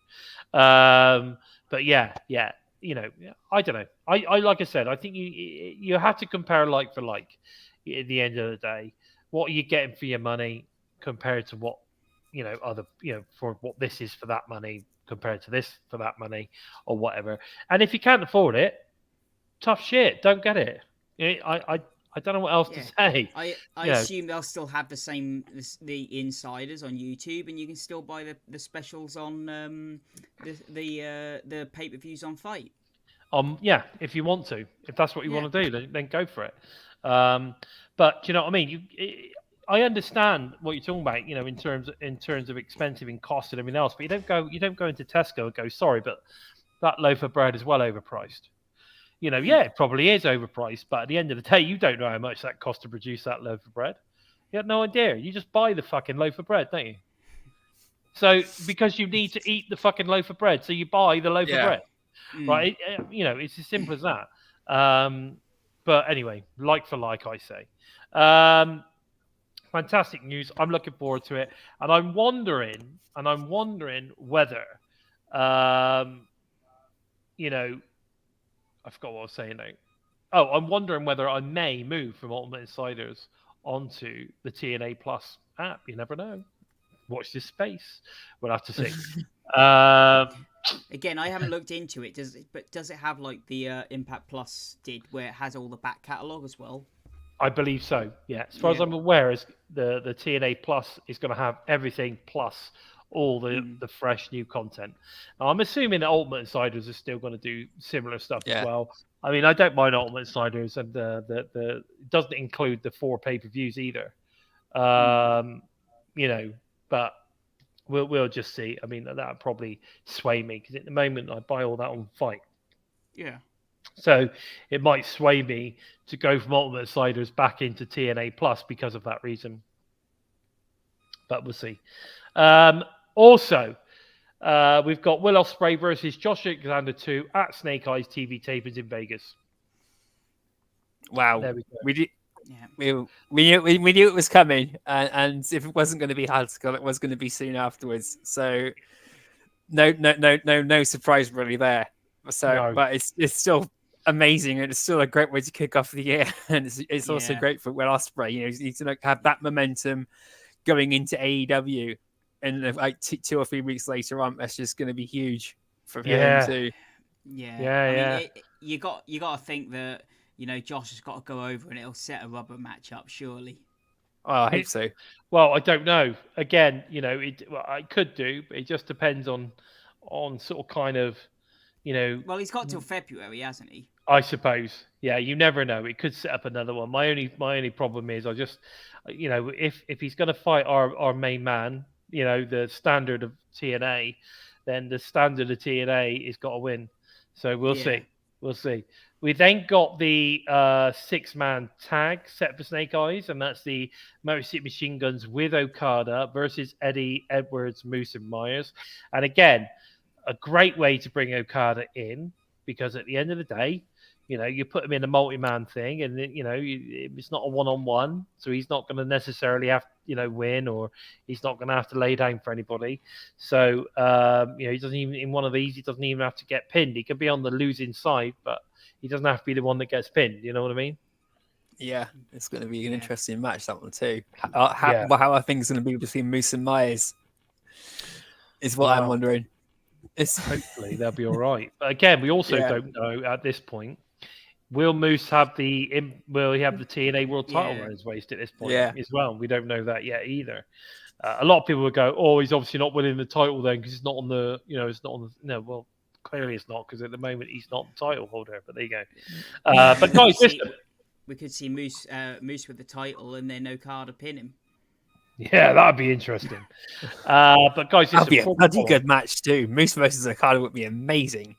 But yeah. I don't know. I like I said, I think you have to compare like for like at the end of the day. What are you getting for your money compared to what other for what this is for that money compared to this for that money or whatever. And if you can't afford it, tough shit, don't get it. I don't know what else to say. I assume they'll still have the insiders on YouTube, and you can still buy the specials on the pay-per-views on Fight. Yeah, if you want to, if that's what you want to do, then go for it. But you know what I mean? I understand what you're talking about, in terms of expensive and cost and everything else. But you don't go into Tesco and go, sorry, but that loaf of bread is well overpriced. It probably is overpriced, but at the end of the day, you don't know how much that costs to produce that loaf of bread. You have no idea. You just buy the fucking loaf of bread, don't you? So because you need to eat the fucking loaf of bread, so you buy the loaf of bread, right? It's as simple as that. But anyway, like for like, I say. Fantastic news. I'm looking forward to it, and I'm wondering whether, I forgot what I was saying now. Oh, I'm wondering whether I may move from Ultimate Insiders onto the TNA Plus app. You never know. Watch this space. We'll have to see. Again, I haven't looked into it. Does it have like the Impact Plus did, where it has all the back catalogue as well? I believe so. Yeah, as far as I'm aware, the TNA Plus is going to have everything plus all the fresh new content. Now, I'm assuming that Ultimate Insiders are still going to do similar stuff as well. I mean, I don't mind Ultimate Insiders, and it doesn't include the 4 pay-per-views either. But we'll just see. I mean, that'll probably sway me, because at the moment I buy all that on Fight. Yeah. So it might sway me to go from Ultimate Insiders back into TNA Plus because of that reason. But we'll see. Also, we've got Will Ospreay versus Josh Alexander 2 at Snake Eyes TV tapings in Vegas. Wow. There we go. We did. Yeah. We knew it was coming, and if it wasn't going to be Hardcore, it was going to be soon afterwards. So no surprise really there. So, but it's still amazing, and it's still a great way to kick off the year, and it's also great for Will Ospreay. He's going to have that momentum going into AEW, and like 2 or 3 weeks later on, that's just going to be huge for him too. I mean, you got to think that Josh has got to go over, and it'll set a rubber match up, surely. Oh, I hope so. Well, I don't know. Again, it could do, but it just depends on sort of kind of, you know, Well, he's got till February, hasn't he? I suppose. Yeah, you never know. It could set up another one. My only problem is I just, you know, if he's going to fight our main man, you know, the standard of TNA, then the standard of TNA is got to win. So we'll Yeah. see. We'll see. We then got the 6-man tag set for Snake Eyes, and that's the Motor City Machine Guns with Okada versus Eddie Edwards, Moose, and Myers. And again, a great way to bring Okada in, because at the end of the day, you know, you put him in a multi-man thing, and you know, it's not a one-on-one, so he's not going to necessarily have, you know, win, or he's not going to have to lay down for anybody. So, you know, he doesn't even, in one of these, he doesn't even have to get pinned. He can be on the losing side, but he doesn't have to be the one that gets pinned. You know what I mean? Yeah, it's going to be an Yeah. interesting match, that one too. How are things going to be between Moose and Myers? Is what I'm Wow. wondering. It's Hopefully they'll be all right. But again, we also Yeah. don't know at this point. Will Moose have will he have the TNA World Title Yeah. around his waist at this point Yeah. as well? We don't know that yet either. A lot of people would go, "Oh, he's obviously not winning the title then because it's not on the, you know, it's not on the." No, well, clearly it's not, because at the moment he's not the title holder. But there you go. But guys, listen. We could see Moose with the title and then Okada pin him. Yeah, that'd be interesting. But guys, that'd be a listen, bloody good match too. Moose versus Okada would be amazing.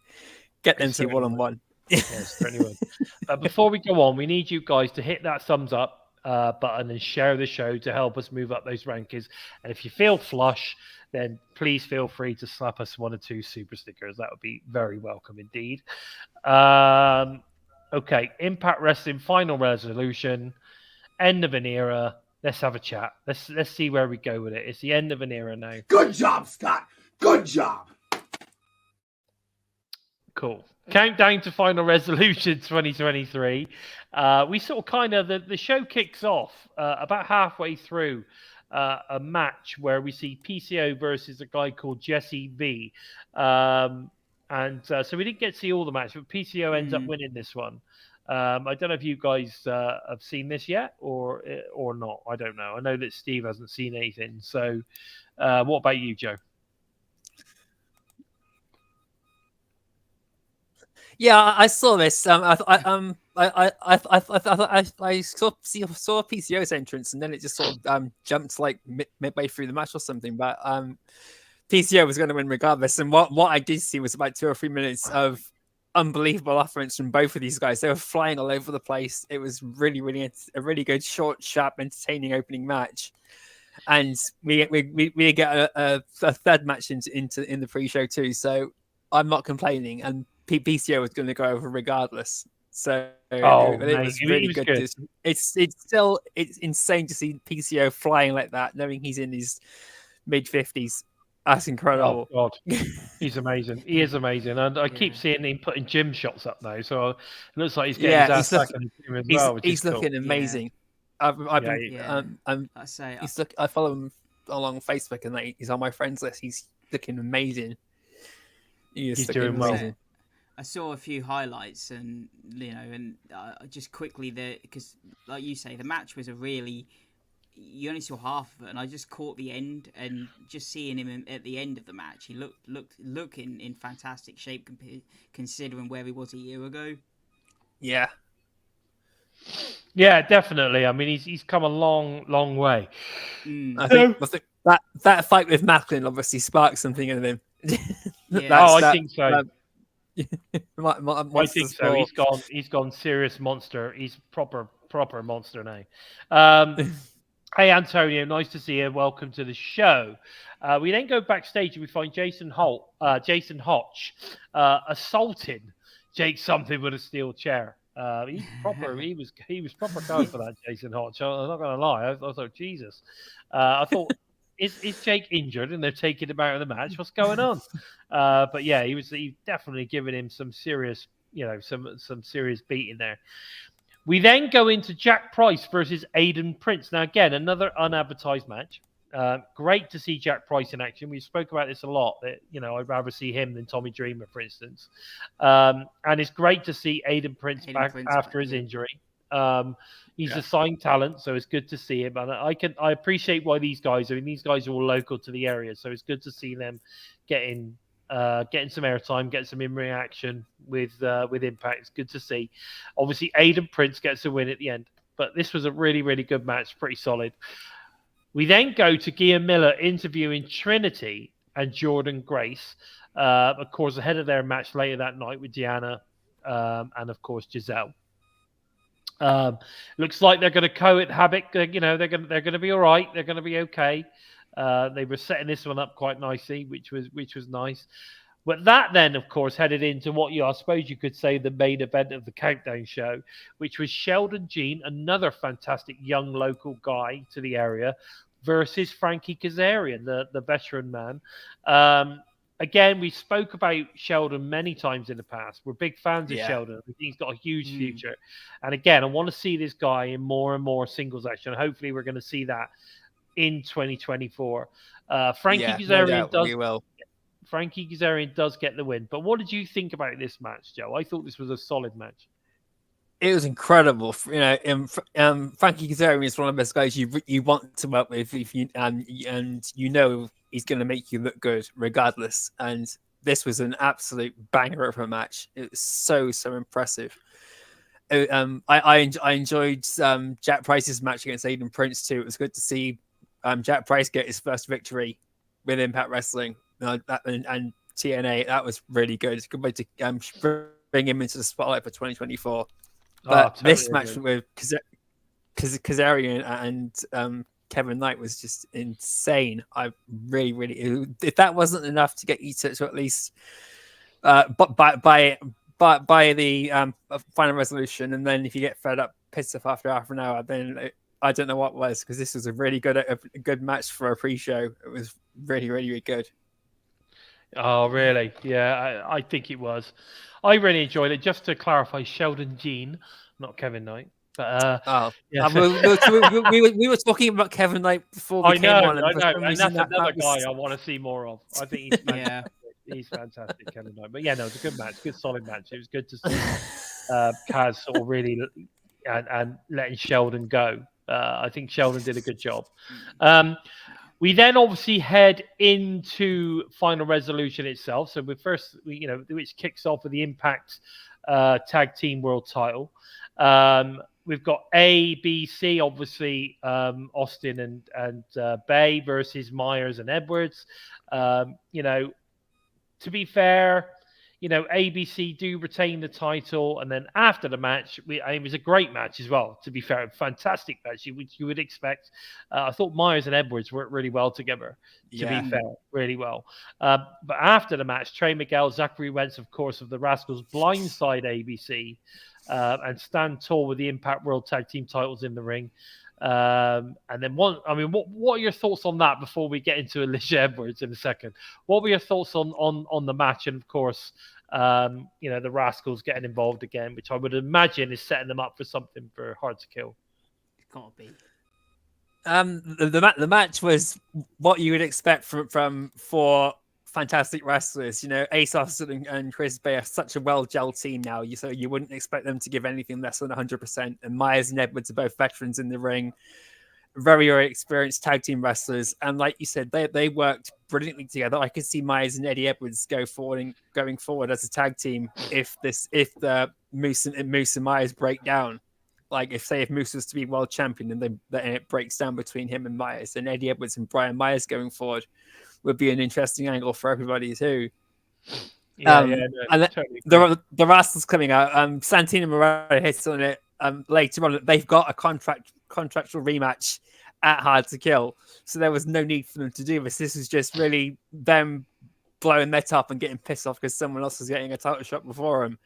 Get them It to certainly one-on-one. Yes, certainly would. Before we go on, we need you guys to hit that thumbs up button and share the show to help us move up those rankings. And if you feel flush, then please feel free to slap us 1 or 2 super stickers. That would be very welcome indeed. Okay, Impact Wrestling final resolution, end of an era. Let's have a chat. Let's see where we go with it. It's the end of an era now. Good job, Scott. Good job. Cool. Countdown to Final Resolution 2023. We sort of kind of, the show kicks off about halfway through a match where we see PCO versus a guy called Jesse V. So we didn't get to see all the match, but PCO ends up winning this one. I don't know if you guys have seen this yet or not. I don't know. I know that Steve hasn't seen anything. So what about you, Joe? Yeah, I saw this. I saw PCO's entrance, and then it just sort of jumped like midway through the match or something. But PCO was going to win regardless. And what I did see was about 2 or 3 minutes of unbelievable offense from both of these guys. They were flying all over the place. It was really a really good, short, sharp, entertaining opening match. And we get a third match in the pre-show too. So I'm not complaining. And PCO was going to go over regardless. So it was really good. It's insane to see PCO flying like that, knowing he's in his mid-50s. That's incredible. Oh God, he's amazing. He is amazing, and I keep seeing him putting gym shots up now. So it looks like he's getting his ass back in the gym as well. He's looking amazing. I follow him along Facebook, and he's on my friends list. He's looking amazing. He's doing well. I saw a few highlights, and just quickly because, like you say, the match was you only saw half of it, and I just caught the end, and just seeing him at the end of the match, he looked in fantastic shape considering where he was a year ago. Yeah. Yeah, definitely. I mean, he's come a long way. I think that fight with Macklin obviously sparked something in him. I think so. I think so. He's gone serious monster. He's proper monster now. Hey Antonio, nice to see you. Welcome to the show. We then go backstage and we find Jason Hotch assaulting Jake something with a steel chair. He was proper going for that, Jason Hotch. I'm not gonna lie. I thought, Jesus. I thought, is Jake injured and they're taking him out of the match? What's going on? But yeah, he definitely giving him some serious, some serious beating there. We then go into Jack Price versus Aiden Prince. Now, again, another unadvertised match. Great to see Jack Price in action. We spoke about this a lot. That I'd rather see him than Tommy Dreamer, for instance. And it's great to see Aiden Prince back after his injury. He's a signed talent, so it's good to see him. And I appreciate why these guys. I mean, these guys are all local to the area, so it's good to see them getting getting some airtime, getting some in-ring action with Impact. It's good to see. Obviously, Aiden Prince gets a win at the end, but this was a really, really good match, pretty solid. We then go to Gia Miller interviewing Trinity and Jordan Grace, of course, ahead of their match later that night with Deanna and, of course, Giselle. Looks like they're going to cohabit. You know, they're going to be all right. They're going to be okay. They were setting this one up quite nicely, which was nice. But that then, of course, headed into what I suppose you could say the main event of the Countdown show, which was Sheldon Jean, another fantastic young local guy to the area, versus Frankie Kazarian, the veteran man. Again, we spoke about Sheldon many times in the past. We're big fans of Sheldon. I think he's got a huge future. And again, I want to see this guy in more and more singles action. Hopefully, we're going to see that in 2024. Frankie Kazarian does get the win. But what did you think about this match, Joe? I thought this was a solid match. It was incredible. You know, Frankie Kazarian is one of those guys you want to work with if you and you know he's going to make you look good regardless. And this was an absolute banger of a match. It was so impressive. I enjoyed Jack Price's match against Aiden Prince too. It was good to see Jack Price get his first victory with Impact Wrestling and TNA. That was really good. It's a good way to bring him into the spotlight for 2024. But totally this match with Kazarian and Kevin Knight was just insane. I really, if that wasn't enough to get you to at least by the final resolution, and then if you get fed up, pissed off after half an hour, then I don't know what was, because this was a really good match for a pre-show. It was really good. Oh, really? Yeah, I think it was. I really enjoyed it. Just to clarify, Sheldon Jean, not Kevin Knight. But yeah. we were talking about Kevin Knight before we came on. I know, and that's another guy I want to see more of. I think he's fantastic. He's fantastic, Kevin Knight. But yeah, no, it's a good match, good solid match. It was good to see Kaz sort of really and letting Sheldon go. I think Sheldon did a good job. We then obviously head into Final Resolution itself. So which kicks off with the Impact Tag Team World Title. We've got ABC, obviously Austin and Bay versus Myers and Edwards. To be fair, ABC do retain the title, and then after the match, it was a great match as well. To be fair, fantastic match, which you would expect. I thought Myers and Edwards worked really well together. To be fair, really well. But after the match, Trey Miguel, Zachary Wentz, of course, of the Rascals, blindside ABC and stand tall with the Impact World Tag Team titles in the ring. And then what are your thoughts on that before we get into Alicia Edwards in a second? What were your thoughts on the match? And of course, the Rascals getting involved again, which I would imagine is setting them up for something for Hard to Kill. It's gotta be. The match was what you would expect from four fantastic wrestlers. Ace Austin and Chris Bay are such a well-gelled team now, so you wouldn't expect them to give anything less than 100%. And Myers and Edwards are both veterans in the ring, very experienced tag team wrestlers. And like you said, they worked brilliantly together. I could see Myers and Eddie Edwards going forward as a tag team if the Moose and Myers break down. Like if Moose was to be world champion and then it breaks down between him and Myers, and Eddie Edwards and Brian Myers going forward would be an interesting angle for everybody too. And totally. The Rascals coming out. Santino Morello hits on it later on. They've got a contractual rematch at Hard to Kill, so there was no need for them to do this. This is just really them blowing their top and getting pissed off because someone else was getting a title shot before them.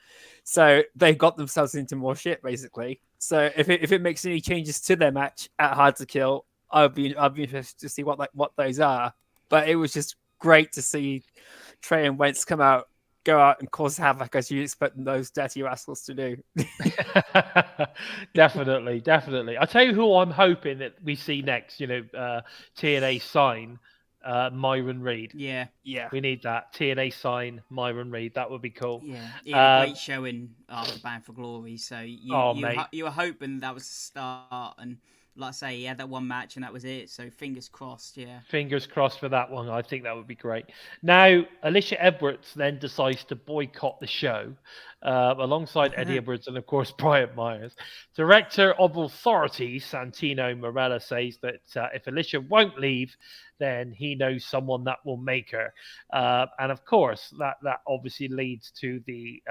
So they've got themselves into more shit basically. So if it makes any changes to their match at Hard to Kill, I'd be interested to see what those are. But it was just great to see Trey and Wentz go out and cause havoc as you expect those dirty rascals to do. Definitely. I'll tell you who I'm hoping that we see next. TNA sign Myron Reed. Yeah. We need that. TNA sign Myron Reed. That would be cool. Yeah. He had a great showing after Bound for Glory. So you were hoping that was the start, and like I say, he had that one match and that was it. So fingers crossed, yeah. Fingers crossed for that one. I think that would be great. Now, Alicia Edwards then decides to boycott the show alongside Eddie Edwards and, of course, Brian Myers. Director of Authority, Santino Marella, says that if Alicia won't leave, then he knows someone that will make her. And, of course, that obviously leads to the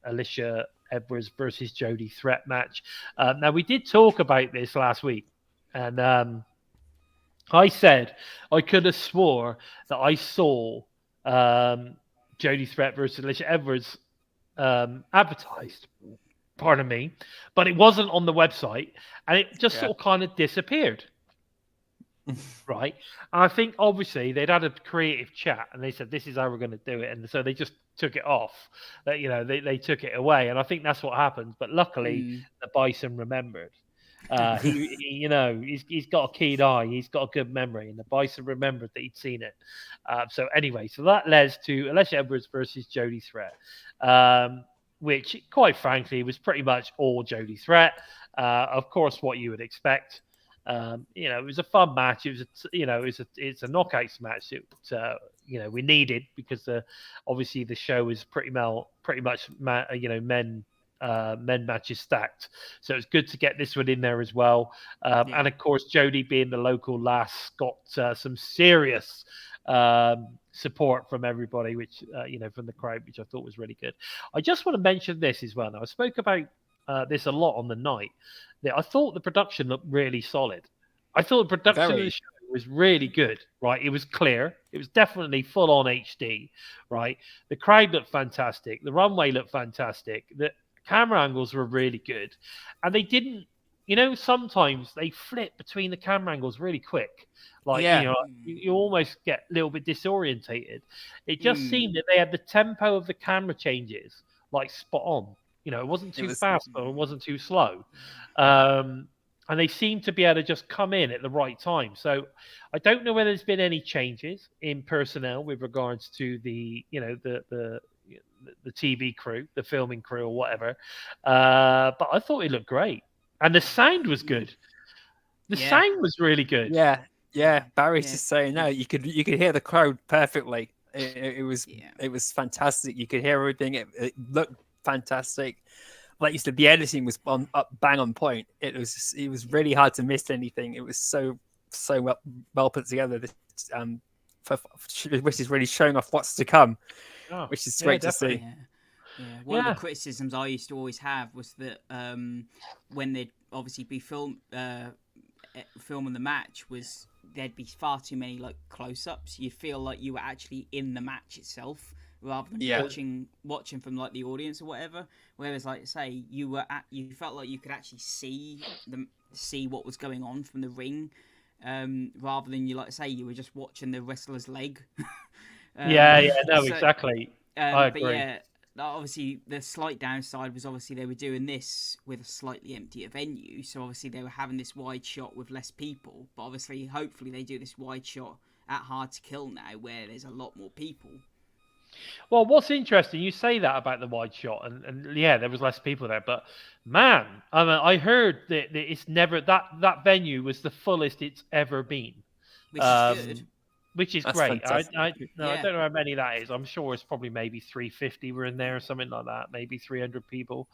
Alicia Edwards versus Jodie threat match. Now, we did talk about this last week. And I said I could have swore that I saw Jodie Threat versus Alicia Edwards advertised. Pardon me, but it wasn't on the website, and it just sort of kind of disappeared. Right, and I think obviously they'd had a creative chat, and they said this is how we're going to do it, and so they just took it off. That they took it away, and I think that's what happened. But luckily, the Bison remembered. He's got a keen eye. He's got a good memory, and the Bison remembered that he'd seen it. So that led to Alicia Edwards versus Jodie Threat, which, quite frankly, was pretty much all Jodie Threat. Of course, what you would expect. It was a fun match. It's a knockouts match. We needed because obviously the show is pretty much men matches stacked, so it's good to get this one in there as well. And of course, Jodie, being the local lass, got some serious support from everybody, which from the crowd, which I thought was really good. I just want to mention this as well. Now, I spoke about this a lot on the night. I thought the production looked really solid. I thought the production of the show was really good, right? It was clear. It was definitely full on HD, right? The crowd looked fantastic. The runway looked fantastic. The camera angles were really good. And they didn't, sometimes they flip between the camera angles really quick. You almost get a little bit disorientated. It just seemed that they had the tempo of the camera changes spot on. It wasn't too fast, but it wasn't too slow. And they seem to be able to just come in at the right time. So I don't know whether there's been any changes in personnel with regards to the TV crew, the filming crew or whatever. But I thought it looked great. And the sound was good. The sound was really good. Yeah. Barry's just saying, no, you could hear the crowd perfectly. It was fantastic. You could hear everything. It looked fantastic. Like you said, the editing was bang on point. It was really hard to miss anything. It was so well put together. Which is really showing off what's to come, which is great to see. One of the criticisms I used to always have was that when they'd obviously be filming the match, was there'd be far too many close-ups. You'd feel like you were actually in the match itself, rather than watching from the audience or whatever. Whereas, say, you felt like you could actually see what was going on from the ring, rather than you were just watching the wrestler's leg. Exactly. I agree. But obviously the slight downside was obviously they were doing this with a slightly emptier venue, so obviously they were having this wide shot with less people. But obviously, hopefully, they do this wide shot at Hard to Kill now, where there's a lot more people. Well, what's interesting, you say that about the wide shot, and there was less people there, but man, I heard that it's never that venue was the fullest it's ever been, which is good. Which is That's great. I fantastic. don't know how many that is. I'm sure it's probably maybe 350 were in there or something like that, maybe 300 people.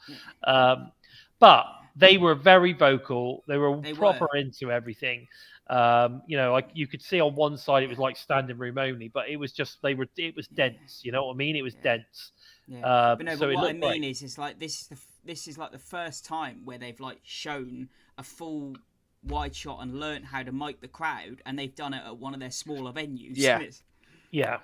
But they were very vocal. They were proper into everything. You could see on one side it was like standing room only, but it was just it was dense. You know what I mean? It was dense. Yeah. But what I mean is this is the first time where they've shown a full wide shot and learnt how to mic the crowd, and they've done it at one of their smaller venues. Yeah.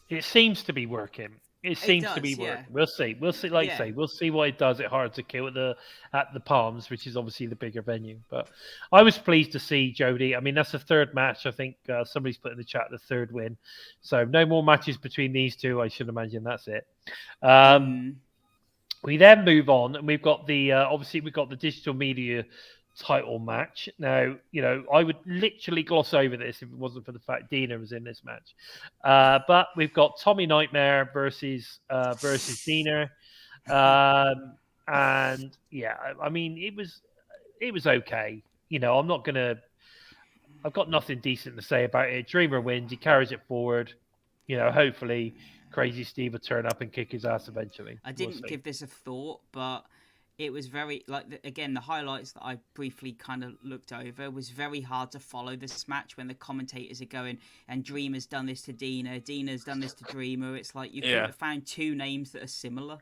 It seems to be working. It seems to be working. We'll see. We'll see. You say, we'll see what it does at Hard to Kill at the Palms, which is obviously the bigger venue. But I was pleased to see Jodie. I mean, that's the third match. I think somebody's put in the chat the third win. So no more matches between these two. I should imagine that's it. We then move on, and we've got the digital media title match. Now, I would literally gloss over this if it wasn't for the fact Dina was in this match. But we've got Tommy Nightmare versus Dina. And I mean, it was okay. I'm not gonna. I've got nothing decent to say about it. Dreamer wins. He carries it forward. Hopefully, Crazy Steve will turn up and kick his ass eventually. I We'll didn't see. give this a thought, but it was very again, the highlights that I briefly kind of looked over was very hard to follow this match when the commentators are going, and Dreamer's done this to Dina, Dina's done this to Dreamer. It's like you could have found two names that are similar.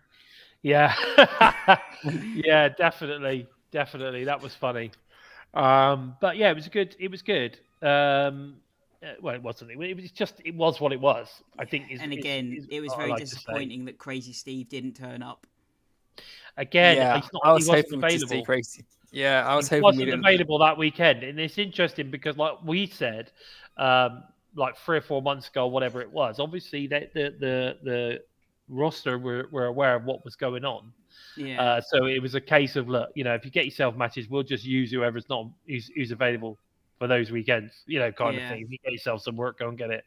Yeah, yeah, definitely. That was funny. But yeah, it was good. It was good. Well, it wasn't. It was what it was. I think. And again, it was what I very like to say. disappointing that Crazy Steve didn't turn up. Again, Yeah, he wasn't hoping to see available. Crazy. Yeah, I was He hoping wasn't we available that weekend, and it's interesting because, like we said, like 3 or 4 months ago, whatever it was, obviously the roster were aware of what was going on. Yeah. So it was a case of, look, if you get yourself matches, we'll just use whoever's not who's available for those weekends, kind of thing. If you get yourself some work, go and get it.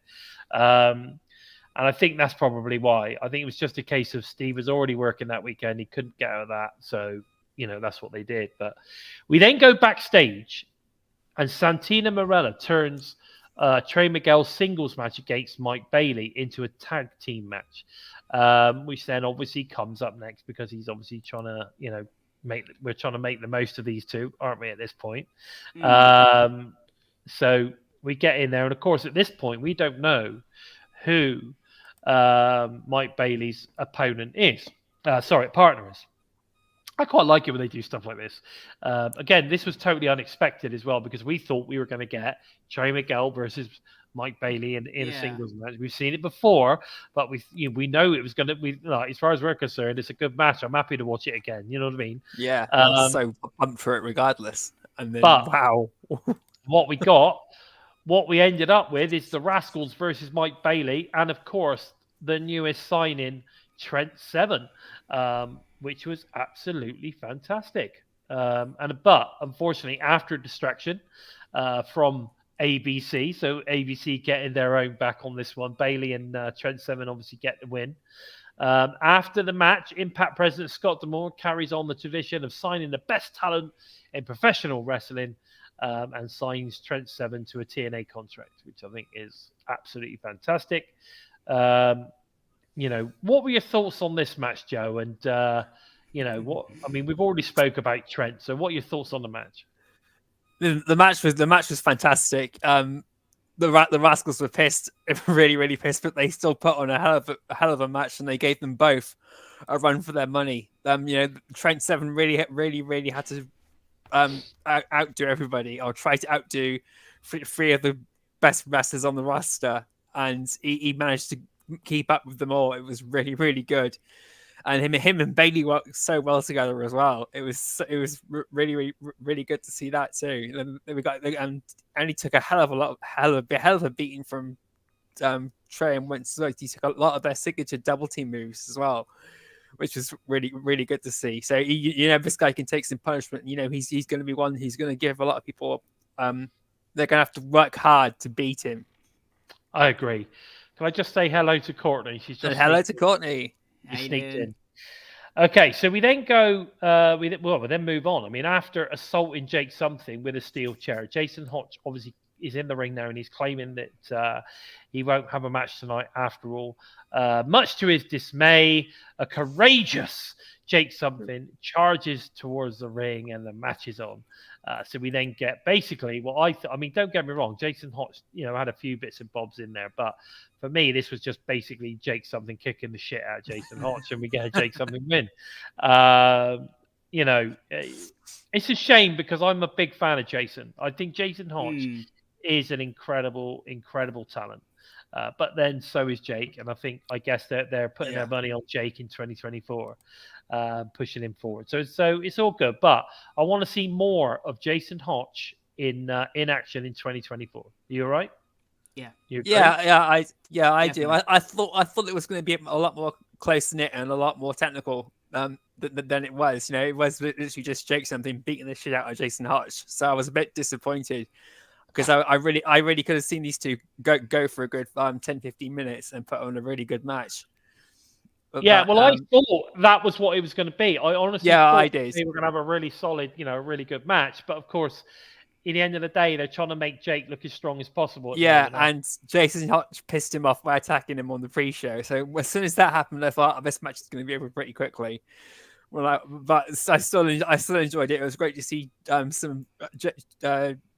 And I think that's probably why. I think it was just a case of Steve was already working that weekend. He couldn't get out of that. So, that's what they did. But we then go backstage and Santina Morella turns Trey Miguel's singles match against Mike Bailey into a tag team match, which then obviously comes up next because he's obviously trying to, we're trying to make the most of these two, aren't we, at this point? So we get in there. And of course, at this point, we don't know who Mike Bailey's opponent is. Partner is. I quite like it when they do stuff like this. Again, this was totally unexpected as well because we thought we were going to get Trey Miguel versus Mike Bailey in a singles match. We've seen it before, but we know it was going to be. As far as we're concerned, it's a good match. I'm happy to watch it again. You know what I mean? Yeah, I was so pumped for it regardless. And then, wow, what we ended up with is the Rascals versus Mike Bailey, and of course the newest signing, Trent Seven. Which was absolutely fantastic. But unfortunately, after a distraction from ABC, so ABC getting their own back on this one, Bailey and Trent Seven obviously get the win. After the match, Impact President Scott D'Amore carries on the tradition of signing the best talent in professional wrestling and signs Trent Seven to a TNA contract, which I think is absolutely fantastic. What were your thoughts on this match, Joe? And we've already spoke about Trent. So, what are your thoughts on the match? The match was fantastic. The Rascals were pissed, really, really pissed, but they still put on a hell of a match, and they gave them both a run for their money. Trent Seven really had to outdo everybody, or try to outdo three of the best wrestlers on the roster, and he managed to keep up with them all. It was really, really good, and him and Bailey worked so well together as well. It was really, really, really good to see that too. And he took a hell of a beating from Trey, and he took a lot of their signature double team moves as well, which was really, really good to see. So this guy can take some punishment. He's going to be one who's going to give a lot of people. They're going to have to work hard to beat him. I agree. Can I just say hello to Courtney? She's just hello to Courtney. She sneaked in. Okay, so we then go. We then move on. I mean, after assaulting Jake something with a steel chair, Jason Hotch obviously is in the ring now, and he's claiming that he won't have a match tonight after all. Much to his dismay, a courageous Jake something charges towards the ring, and the match is on. So we then get basically what don't get me wrong, Jason Hotch, had a few bits and bobs in there, but for me, this was just basically Jake something kicking the shit out of Jason Hotch, and we get a Jake something win. It's a shame because I'm a big fan of Jason. I think Jason Hotch is an incredible, incredible talent. But then so is Jake, and I guess they're putting their money on Jake in 2024. Pushing him forward. So it's all good, but I want to see more of Jason Hotch in action in 2024. You all right? Yeah. I do. I thought it was going to be a lot more close knit and a lot more technical than it was. It was literally just Jake something beating the shit out of Jason Hotch. So I was a bit disappointed because I really could have seen these two go for a good 10-15 minutes and put on a really good match. I thought that was what it was going to be. I honestly thought I did. they were going to have a really solid, a really good match. But of course, in the end of the day, they're trying to make Jake look as strong as possible. At the Yeah, moment, and Jason Hodge pissed him off by attacking him on the pre-show. So as soon as that happened, I thought, this match is going to be over pretty quickly. Well, but I still enjoyed it. It was great to see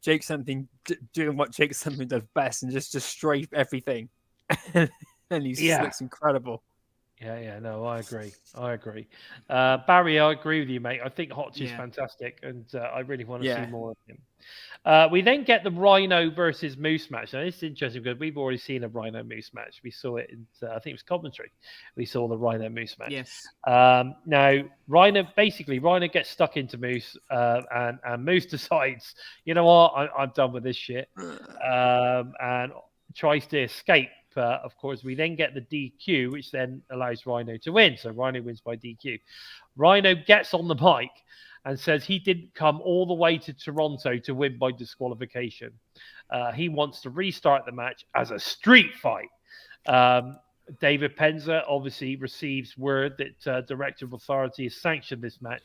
Jake something doing what Jake something does best and just destroy everything. And he just looks incredible. Yeah, no, I agree. Barry, I agree with you, mate. I think Hotch is fantastic, and I really want to see more of him. We then get the Rhino versus Moose match. Now, this is interesting because we've already seen a Rhino Moose match. We saw it in, I think it was Coventry. We saw the Rhino Moose match. Yes. Now, Rhino gets stuck into Moose, and Moose decides, you know what, I'm done with this shit, and tries to escape. Of course, we then get the DQ, which then allows Rhino to win. So Rhino wins by DQ. Rhino gets on the mic and says he didn't come all the way to Toronto to win by disqualification. He wants to restart the match as a street fight. David Penza obviously receives word that Director of Authority has sanctioned this match.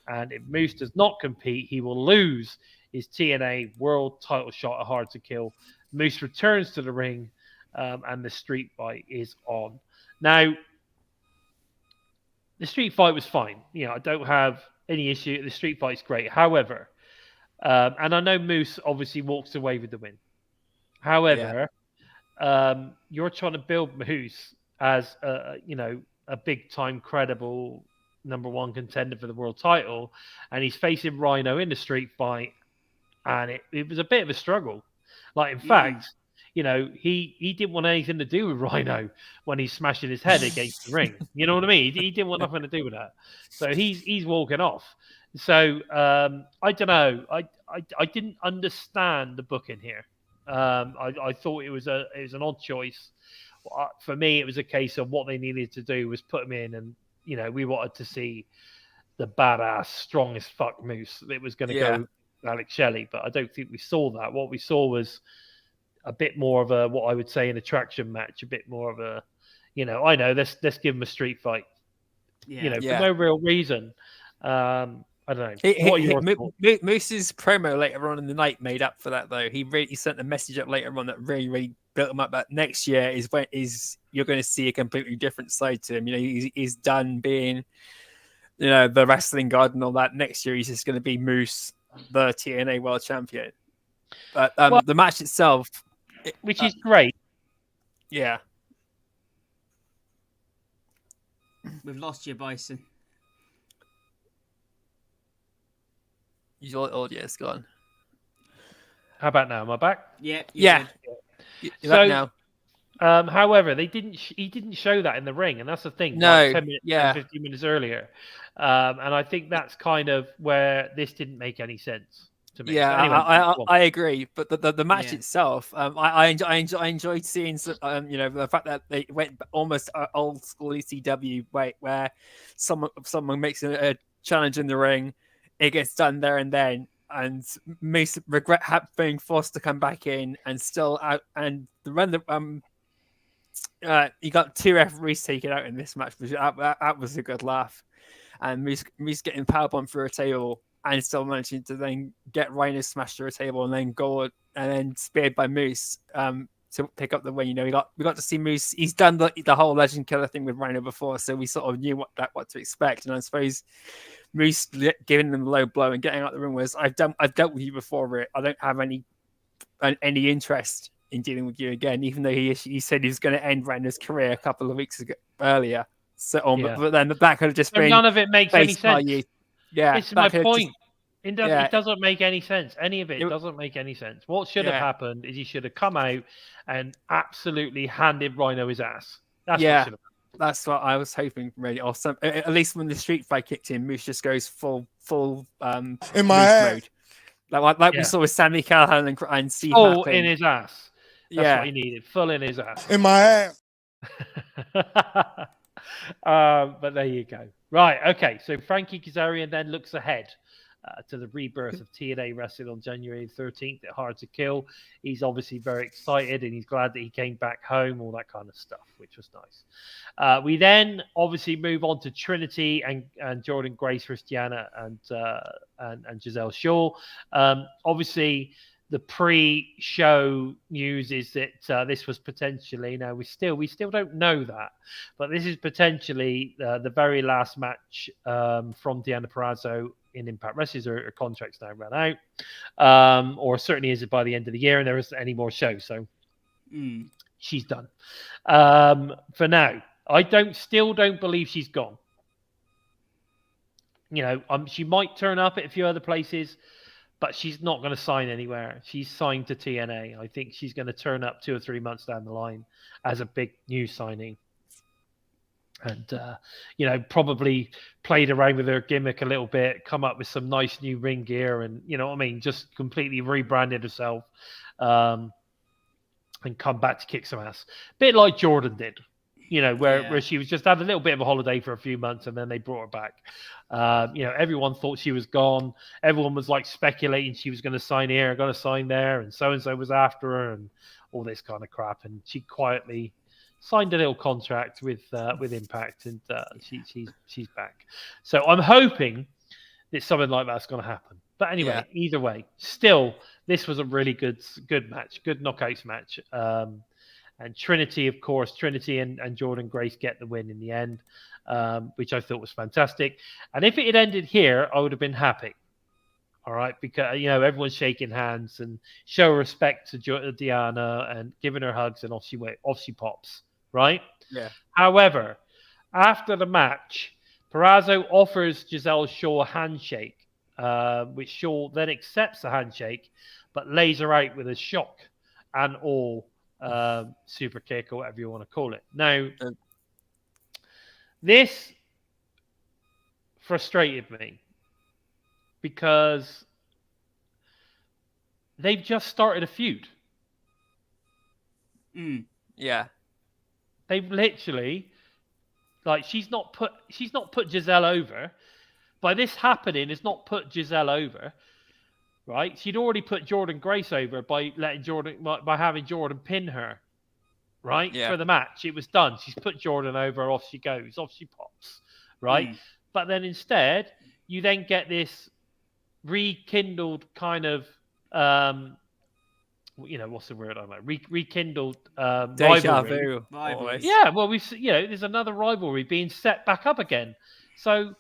And if Moose does not compete, he will lose his TNA World title shot at Hard to Kill. Moose returns to the ring. And the street fight is on. Now, the street fight was fine. I don't have any issue. The street fight's great. However, and I know Moose obviously walks away with the win. However, you're trying to build Moose as a big time credible #1 contender for the world title, and he's facing Rhino in the street fight, and it was a bit of a struggle. Like, in fact, he didn't want anything to do with Rhino when he's smashing his head against the ring. You know what I mean? He didn't want nothing to do with that. So he's walking off. So I don't know. I didn't understand the booking here. I thought it was an odd choice. For me, it was a case of what they needed to do was put him in, and we wanted to see the badass, strong as fuck Moose. It was going to go Alex Shelley, but I don't think we saw that. What we saw was a bit more of a, what I would say, an attraction match, a bit more of a, I know, let's give him a street fight, for no real reason. I don't know. Moose's promo later on in the night made up for that, though. He sent a message up later on that really built him up. That next year is you're going to see a completely different side to him. He's done being, the wrestling god and all that. Next year he's just going to be Moose, the TNA World Champion. But the match itself, which is great. Yeah. We've lost you, Bison. Your audio's gone. How about now? Am I back? Yeah. You're back now. However, he didn't show that in the ring, and that's the thing. No, like 10 minutes, 15 minutes earlier. And I think that's kind of where this didn't make any sense. Yeah, so anyway, I agree. But the match itself, I enjoyed seeing the fact that they went almost old school ECW way, where someone makes a challenge in the ring, it gets done there and then, and Moose regret being forced to come back in and still out. And the run you got 2 referees taken out in this match, which that was a good laugh. And Moose getting powerbombed through a table and still managing to then get Rhino smashed through a table and then and then speared by Moose to pick up the win. We got to see Moose. He's done the whole Legend Killer thing with Rhino before, so we sort of knew what to expect. And I suppose Moose giving them a low blow and getting out the ring was, I've dealt with you before, Rick. I don't have any interest in dealing with you again, even though he said he was going to end Rhino's career a couple of weeks earlier. So, but then that could have just been, none of it makes any sense. Yeah, this is my point. It doesn't make any sense. Any of it doesn't make any sense. What should have happened is he should have come out and absolutely handed Rhino his ass. That's what should have happened. That's what I was hoping, really. Or at least when the street fight kicked in, Moose just goes full in my ass mode. Like we saw with Sammy Callahan and Steve full Mappin. in his ass. That's what he needed. Full in his ass. in my ass. But there you go. Right. Okay. So Frankie Kazarian then looks ahead to the rebirth of TNA Wrestling on January 13th at Hard to Kill. He's obviously very excited and he's glad that he came back home, all that kind of stuff, which was nice. We then obviously move on to Trinity and Jordan Grace, Christiana, and Giselle Shaw. Obviously, the pre-show news is that this was potentially, now we still don't know that, but this is potentially the very last match from Deanna Purrazzo in Impact Wrestling. Her contract's now run out, or certainly is it by the end of the year, and there isn't any more shows, so she's done for now. I still don't believe she's gone. You know, she might turn up at a few other places, but she's not going to sign anywhere. She's signed to TNA. I think she's going to turn up 2 or 3 months down the line as a big new signing. And, you know, probably played around with her gimmick a little bit, come up with some nice new ring gear and, you know what I mean, just completely rebranded herself and come back to kick some ass. Bit like Jordan did. You know, where she was just had a little bit of a holiday for a few months and then they brought her back. You know, everyone thought she was gone. Everyone was like speculating she was going to sign here, going to sign there, and so was after her and all this kind of crap. And she quietly signed a little contract with Impact and she's back. So I'm hoping that something like that's going to happen. But anyway, either way, still, this was a really good match, good knockouts match. And Trinity, of course, and Jordan Grace get the win in the end, which I thought was fantastic. And if it had ended here, I would have been happy. All right, because, you know, everyone's shaking hands and show respect to Deanna and giving her hugs, and off she pops, right? Yeah. However, after the match, Purrazzo offers Giselle Shaw a handshake, which Shaw then accepts the handshake, but lays her out with a shock and all. Super kick or whatever you want to call it. Now, this frustrated me because they've just started a feud. Yeah. They've literally, like, she's not put Giselle over. By this happening, it's not put Giselle over. Right, she'd already put Jordan Grace over by having Jordan pin her, right, for the match. It was done. She's put Jordan over. Off she goes. Off she pops. Right, but then instead you then get this rekindled kind of, you know, what's the word I know? Rekindled rivalry. Yeah, well, there's another rivalry being set back up again. So.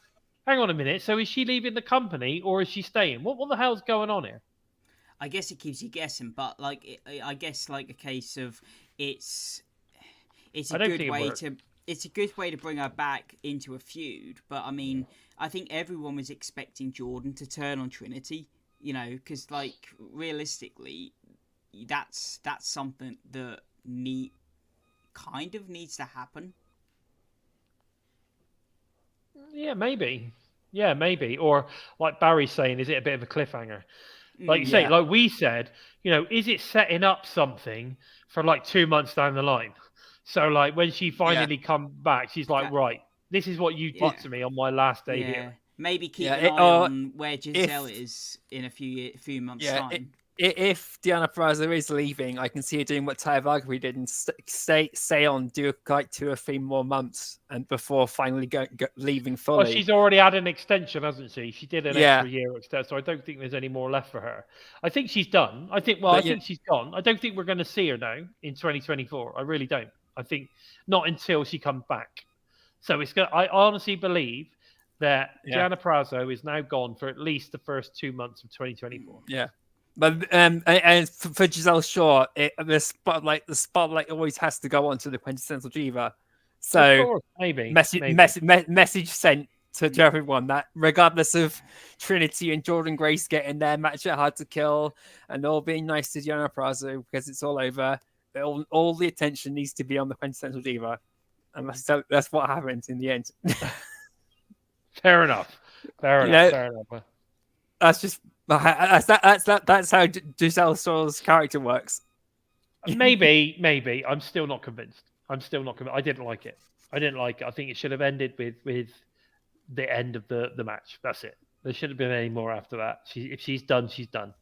Hang on a minute. So is she leaving the company or is she staying? What the hell's going on here? I guess it keeps you guessing, but like I guess like a case of it's a good way to bring her back into a feud. But I mean, I think everyone was expecting Jordan to turn on Trinity, you know, because like realistically, that's something that needs to happen. Yeah, maybe. Or like Barry's saying, is it a bit of a cliffhanger? Like you say, like we said, you know, is it setting up something for like 2 months down the line? So like when she finally come back, she's like, right, this is what you did to me on my last day here. Maybe keep an eye on where Giselle is in a few months' time. If Deanna Purrazzo is leaving, I can see her doing what Taya Valkyrie did and stay on, do like 2 or 3 more months, and before finally leaving fully. Well, she's already had an extension, hasn't she? She did an extra year extension, so I don't think there's any more left for her. I think she's done. I think she's gone. I don't think we're going to see her now in 2024. I really don't. I think not until she comes back. So I honestly believe that Deanna Purrazzo is now gone for at least the first 2 months of 2024. Yeah. But and for Giselle Shaw, the spotlight always has to go on to the quintessential diva. So of course, maybe. Message sent to everyone that regardless of Trinity and Jordan Grace getting their match at Hard to Kill and all being nice to Deanna Purrazzo because it's all over, all the attention needs to be on the quintessential diva, and that's what happens in the end. Fair enough. Fair enough. That's just. That's how Giselle Shaw's character works. Maybe. I'm still not convinced. I didn't like it. I think it should have ended with the end of the match. That's it. There shouldn't have been any more after that. If she's done, she's done.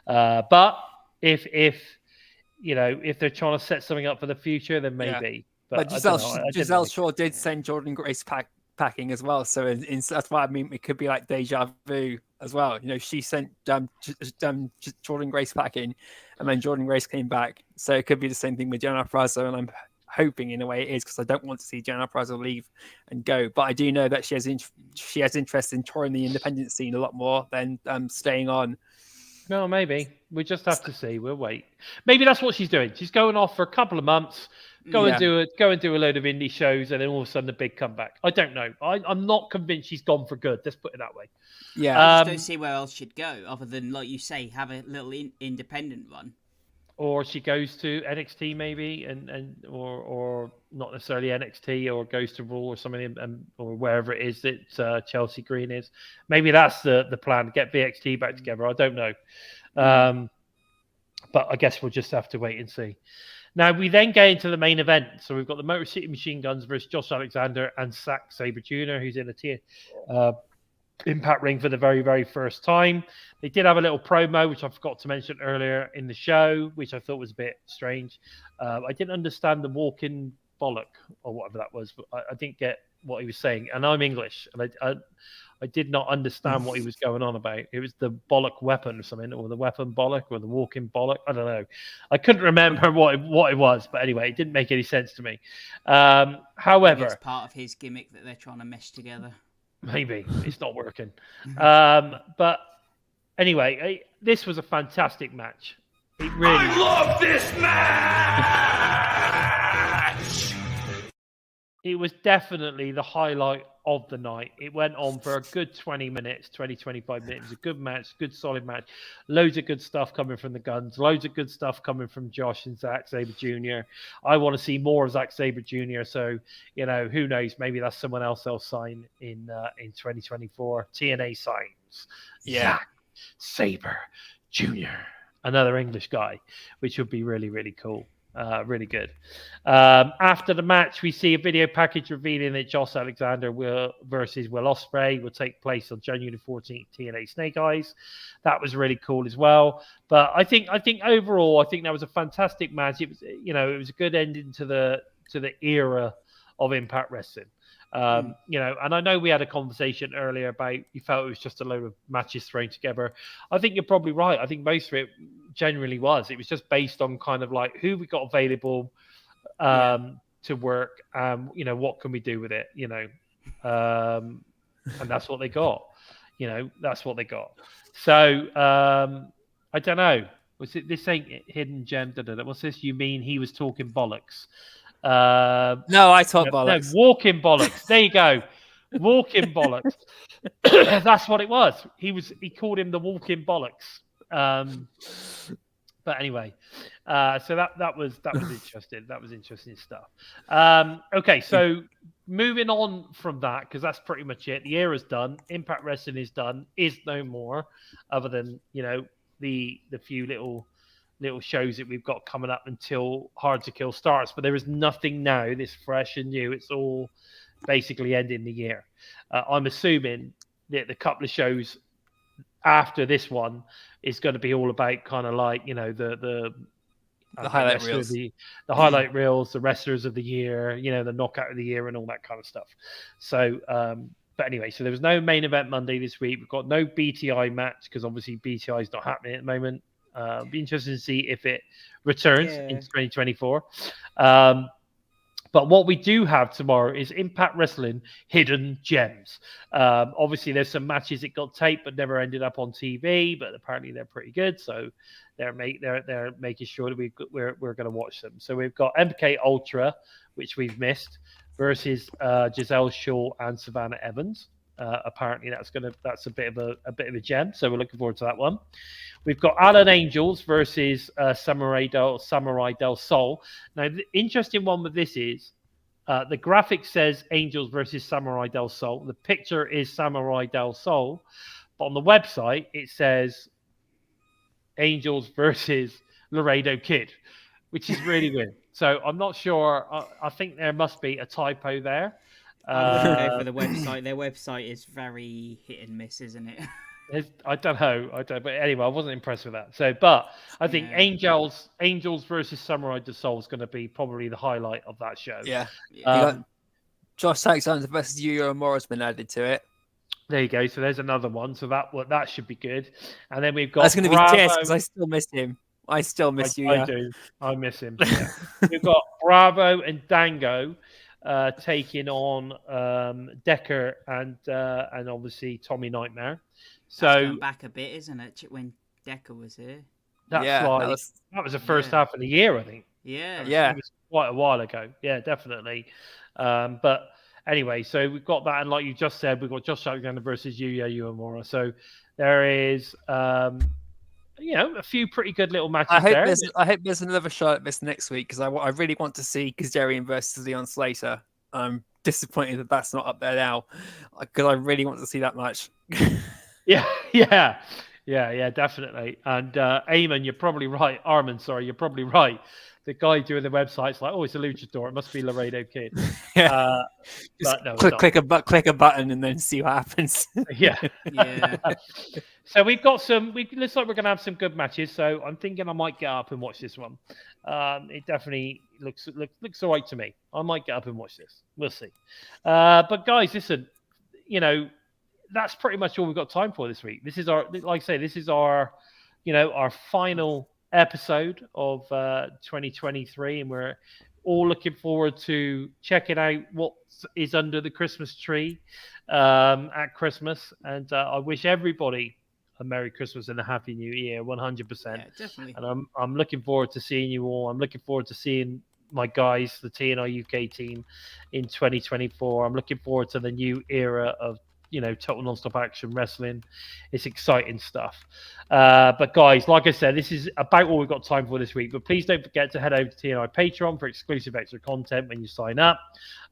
But if if they're trying to set something up for the future, then maybe. But But I don't know. Giselle Shaw did send Jordan Grace packing as well, so that's why I mean it could be like deja vu as well. She sent Jordan Grace packing, and then Jordan Grace came back, so it could be the same thing with Gianna Prazo, and I'm hoping in a way it is, because I don't want to see Gianna Prazo leave and go, but I do know that she has interest in touring the independent scene a lot more than staying on. No, maybe we just have to see. We'll wait. Maybe that's what she's doing. She's going off for a couple of months. Go and do a load of indie shows, and then all of a sudden a big comeback. I don't know. I'm not convinced she's gone for good. Let's put it that way. Yeah, I just don't see where else she'd go other than, like you say, have a little independent run. Or she goes to NXT maybe, or not necessarily NXT, or goes to Raw or something, or wherever it is that Chelsea Green is. Maybe that's the plan. Get BXT back together. I don't know, but I guess we'll just have to wait and see. Now we then get into the main event. So we've got the Motor City Machine Guns versus Josh Alexander and Zack Sabre Jr., who's in a Impact ring for the very, very first time. They did have a little promo, which I forgot to mention earlier in the show, which I thought was a bit strange. I didn't understand the walking bollock or whatever that was, but I didn't get what he was saying. And I'm English, and I did not understand what he was going on about. It was the bollock weapon or something, or the weapon bollock, or the walking bollock. I don't know. I couldn't remember what it was, but anyway, it didn't make any sense to me. However, it's part of his gimmick that they're trying to mesh together. Maybe it's not working. But anyway, this was a fantastic match. It really. I love this match. It was definitely the highlight of the night. It went on for a good 20 minutes, 25 minutes. It was a good match, good solid match. Loads of good stuff coming from the Guns. Loads of good stuff coming from Josh and Zack Sabre Jr. I want to see more of Zack Sabre Jr. So, who knows? Maybe that's someone else they'll sign in 2024. TNA signs Zack Sabre Jr., another English guy, which would be really, really cool. Really good. After the match, we see a video package revealing that Josh Alexander versus Will Ospreay will take place on January 14th, TNA Snake Eyes. That was really cool as well. But I think overall, I think that was a fantastic match. It was, it was a good ending to the era of Impact Wrestling. And I know we had a conversation earlier about you felt it was just a load of matches thrown together. I think you're probably right. I think most of it genuinely was. It was just based on kind of like who we got available to work. What can we do with it? And that's what they got. That's what they got. So I don't know. Was it this ain't hidden gem? What's this? You mean he was talking bollocks? No, I talk bollocks. No, walking bollocks. There you go. Walking bollocks. That's what it was. He called him the walking bollocks. But anyway, so that was interesting. That was interesting stuff. Okay, so moving on from that, because that's pretty much it. The era's done. Impact Wrestling is done. Is no more, other than the few little shows that we've got coming up until Hard to Kill starts. But there is nothing now this fresh and new. It's all basically ending the year. I'm assuming that the couple of shows after this one is going to be all about kind of like, the highlight reels, the highlight reels, the wrestlers of the year, the knockout of the year and all that kind of stuff. So, but anyway, so there was no main event Monday this week. We've got no BTI match because obviously BTI is not happening at the moment. Be interested to see if it returns in 2024. But what we do have tomorrow is Impact Wrestling Hidden Gems. Obviously, there's some matches that got taped but never ended up on TV, but apparently they're pretty good. So they're making sure that we're going to watch them. So we've got MK Ultra, which we've missed, versus Giselle Shaw and Savannah Evans. Apparently that's a bit of a gem. So we're looking forward to that one. We've got Alan Angels versus Samurai Del Sol. Now, the interesting one with this is the graphic says Angels versus Samurai Del Sol. The picture is Samurai Del Sol. But on the website, it says Angels versus Laredo Kid, which is really weird. So I'm not sure. I think there must be a typo there. I wouldn't go for the website. Their website is very hit and miss, isn't it? I don't know. But anyway, I wasn't impressed with that. So, but I think Yeah. Angels versus Samurai de Soul is going to be probably the highlight of that show. Yeah. Yeah. You got Josh Alexander versus Yuya Uemura has been added to it. There you go. So there's another one. So that should be good. And then we've got That's going to be Bravo. Jess because I still miss him. I still miss I Yuya. do. I miss him. Yeah. We've got Bravo and Dango taking on Decker and obviously Tommy Nightmare. That's So going back a bit, isn't it? When Decker was here. that's Yeah, like that that was the first Yeah. half of the year, I think. Yeah. Yeah. It was quite a while ago. Yeah, definitely. But anyway, so we've got that, and like you just said, we've got Josh Alexander versus Yuya Uemura. So there is, a few pretty good little matches there. I hope there's another shot at this next week because I really want to see Kazarian versus Leon Slater. I'm disappointed that that's not up there now because I really want to see that match. Yeah, definitely. And Eamon, you're probably right. Armin, sorry, you're probably right. The guy doing the website's like, oh, it's a luchador. It must be Laredo Kid. Yeah. But no, click a button and then see what happens. Yeah. Yeah. So we've got some. Looks like we're going to have some good matches. So I'm thinking I might get up and watch this one. It definitely looks all right to me. I might get up and watch this. We'll see. But guys, listen. That's pretty much all we've got time for this week. This is our, like I say, this is our, our final episode of 2023, and we're all looking forward to checking out what is under the Christmas tree at Christmas. And I wish everybody a Merry Christmas and a Happy New Year, 100%. Yeah, definitely. And I'm looking forward to seeing you all. I'm looking forward to seeing my guys, the TNI-UK team, in 2024. I'm looking forward to the new era of total non-stop action wrestling. It's exciting stuff. But guys, like I said, this is about all we've got time for this week. But please don't forget to head over to TNI Patreon for exclusive extra content when you sign up.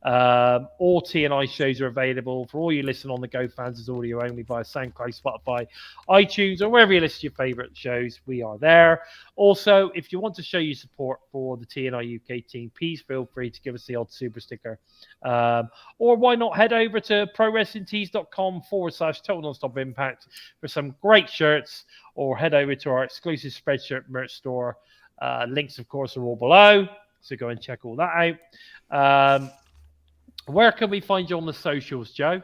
All TNI shows are available for all you listen on the Go fans as audio only via SoundCloud, Spotify, iTunes, or wherever you listen to your favorite shows. We are there. Also, if you want to show your support for the TNI UK team, please feel free to give us the odd super sticker. Or why not head over to prowrestlingtees.com/total nonstop impact for some great shirts, or head over to our exclusive Spreadshirt merch store. Links, of course, are all below, so go and check all that out. Where can we find you on the socials, Joe?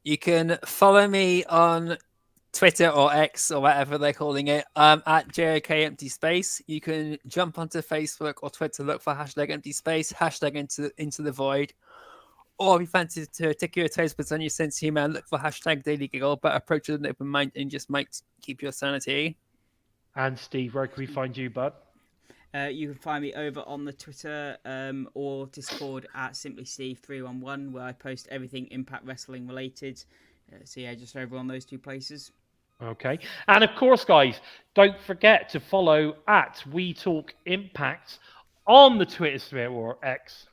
You can follow me on Twitter or X or whatever they're calling it, at Joeker Empty Space. You can jump onto Facebook or Twitter, look for hashtag Empty Space, hashtag into the void. Or if you fancy to tick your toes, but on your sense of humor, look for hashtag Daily Giggle, but approach it with an open mind and just might keep your sanity. And Steve, where can we find you, bud? You can find me over on the Twitter or Discord at SimplySteve311, where I post everything Impact Wrestling related. So yeah, just over on those two places. Okay. And of course, guys, don't forget to follow at We Talk Impact on the Twitter sphere, or X,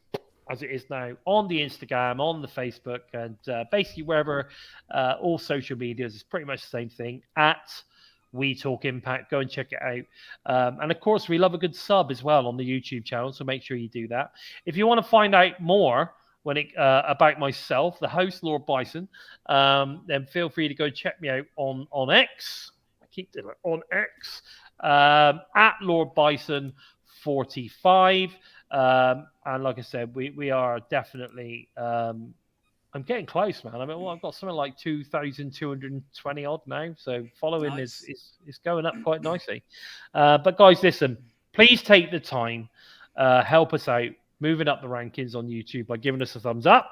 as it is now, on the Instagram, on the Facebook, and basically wherever all social medias is pretty much the same thing, at We Talk Impact. Go and check it out. And of course, we love a good sub as well on the YouTube channel, so make sure you do that. If you want to find out more about myself, the host, Lord Bison, then feel free to go check me out on X. I keep doing it, on X, at Lord Bison 45. And like I said, we are definitely I'm getting close, man. I mean, I've got something like 2,220 odd now, so following Nice. is going up quite nicely. But guys, listen, please take the time, help us out, moving up the rankings on YouTube by giving us a thumbs up.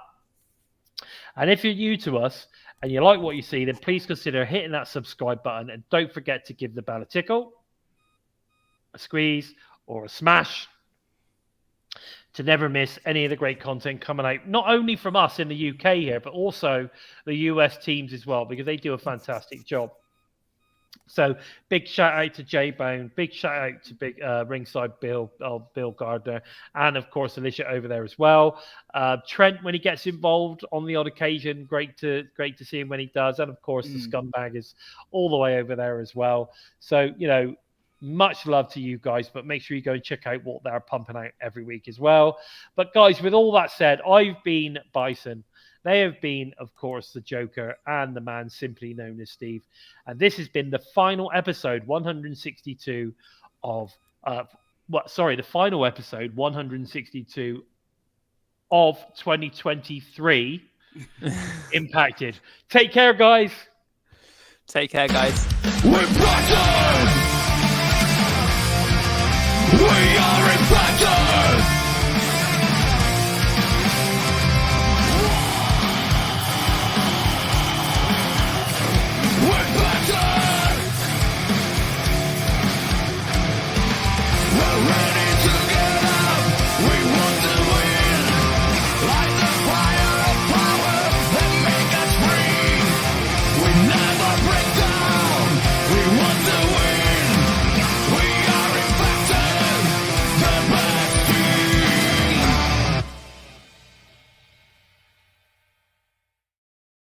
And if you're new to us and you like what you see, then please consider hitting that subscribe button, and don't forget to give the bell a tickle, a squeeze, or a smash, to never miss any of the great content coming out, not only from us in the UK here, but also the US teams as well, because they do a fantastic job. So big shout out to J-Bone, big shout out to big ringside Bill Gardner, and of course Alicia over there as well. Trent, when he gets involved on the odd occasion, great to see him when he does, and of course the scumbag is all the way over there as well. So Much love to you guys, but make sure you go and check out what they're pumping out every week as well. But guys, with all that said, I've been Bison. They have been, of course, the Joker and the man simply known as Steve. And this has been the final episode 162 of the final episode 162 of 2023 Impacted. Take care, guys. Take care, guys. We're Bison! We